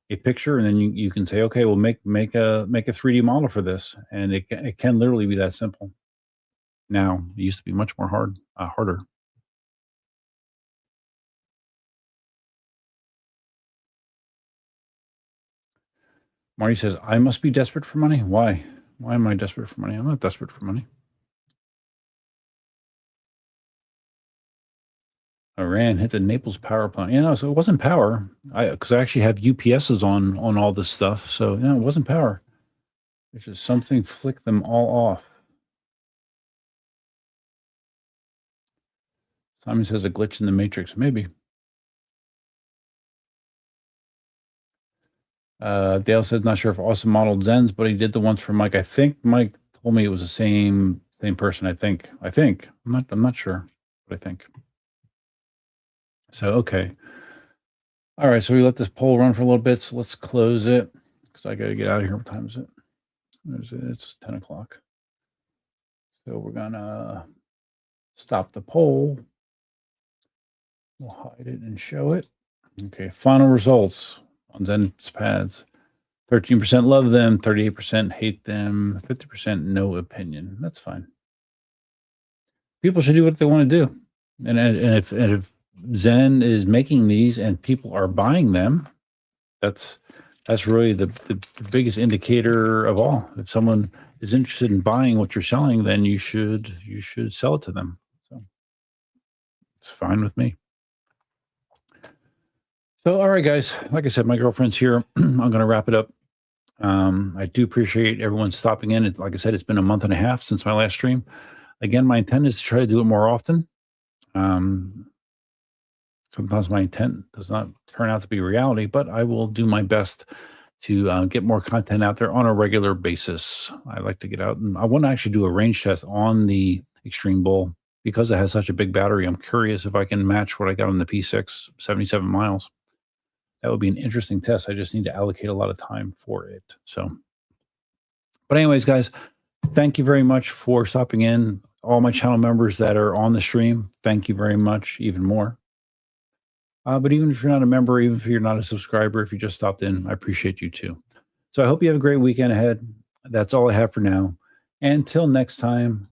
a picture, and then you can say, okay, well, make a 3D model for this, and it can literally be that simple. now. It used to be much more harder. Marty says, I must be desperate for money. Why? Why am I desperate for money? I'm not desperate for money. Iran hit the Naples power plant. So it wasn't power. Because I actually have UPSs on all this stuff. So it wasn't power. It's just something flicked them all off. Simon says a glitch in the matrix. Maybe. Dale says not sure if Austin modeled Zens, but he did the ones for Mike. I think Mike told me it was the same person. I think. I'm not sure, but I think. So okay. All right. So we let this poll run for a little bit. So let's close it because I got to get out of here. What time is it? It's 10 o'clock. So we're gonna stop the poll. We'll hide it and show it. Okay. Final results on Zen's pads. 13% love them, 38% hate them, 50% no opinion. That's fine. People should do what they want to do. And if Zen is making these and people are buying them, that's really the biggest indicator of all. If someone is interested in buying what you're selling, then you should sell it to them. So it's fine with me. So, all right, guys, like I said, my girlfriend's here. I'm going to wrap it up. I do appreciate everyone stopping in. Like I said, it's been a month and a half since my last stream. Again, my intent is to try to do it more often. Sometimes my intent does not turn out to be reality, but I will do my best to get more content out there on a regular basis. I like to get out, and I want to actually do a range test on the Extreme Bull because it has such a big battery. I'm curious if I can match what I got on the P6, 77 miles. That would be an interesting test. I just need to allocate a lot of time for it. So, but anyways, guys, thank you very much for stopping in. All my channel members that are on the stream, thank you very much, even more. But even if you're not a member, even if you're not a subscriber, if you just stopped in, I appreciate you too. So I hope you have a great weekend ahead. That's all I have for now. Until next time,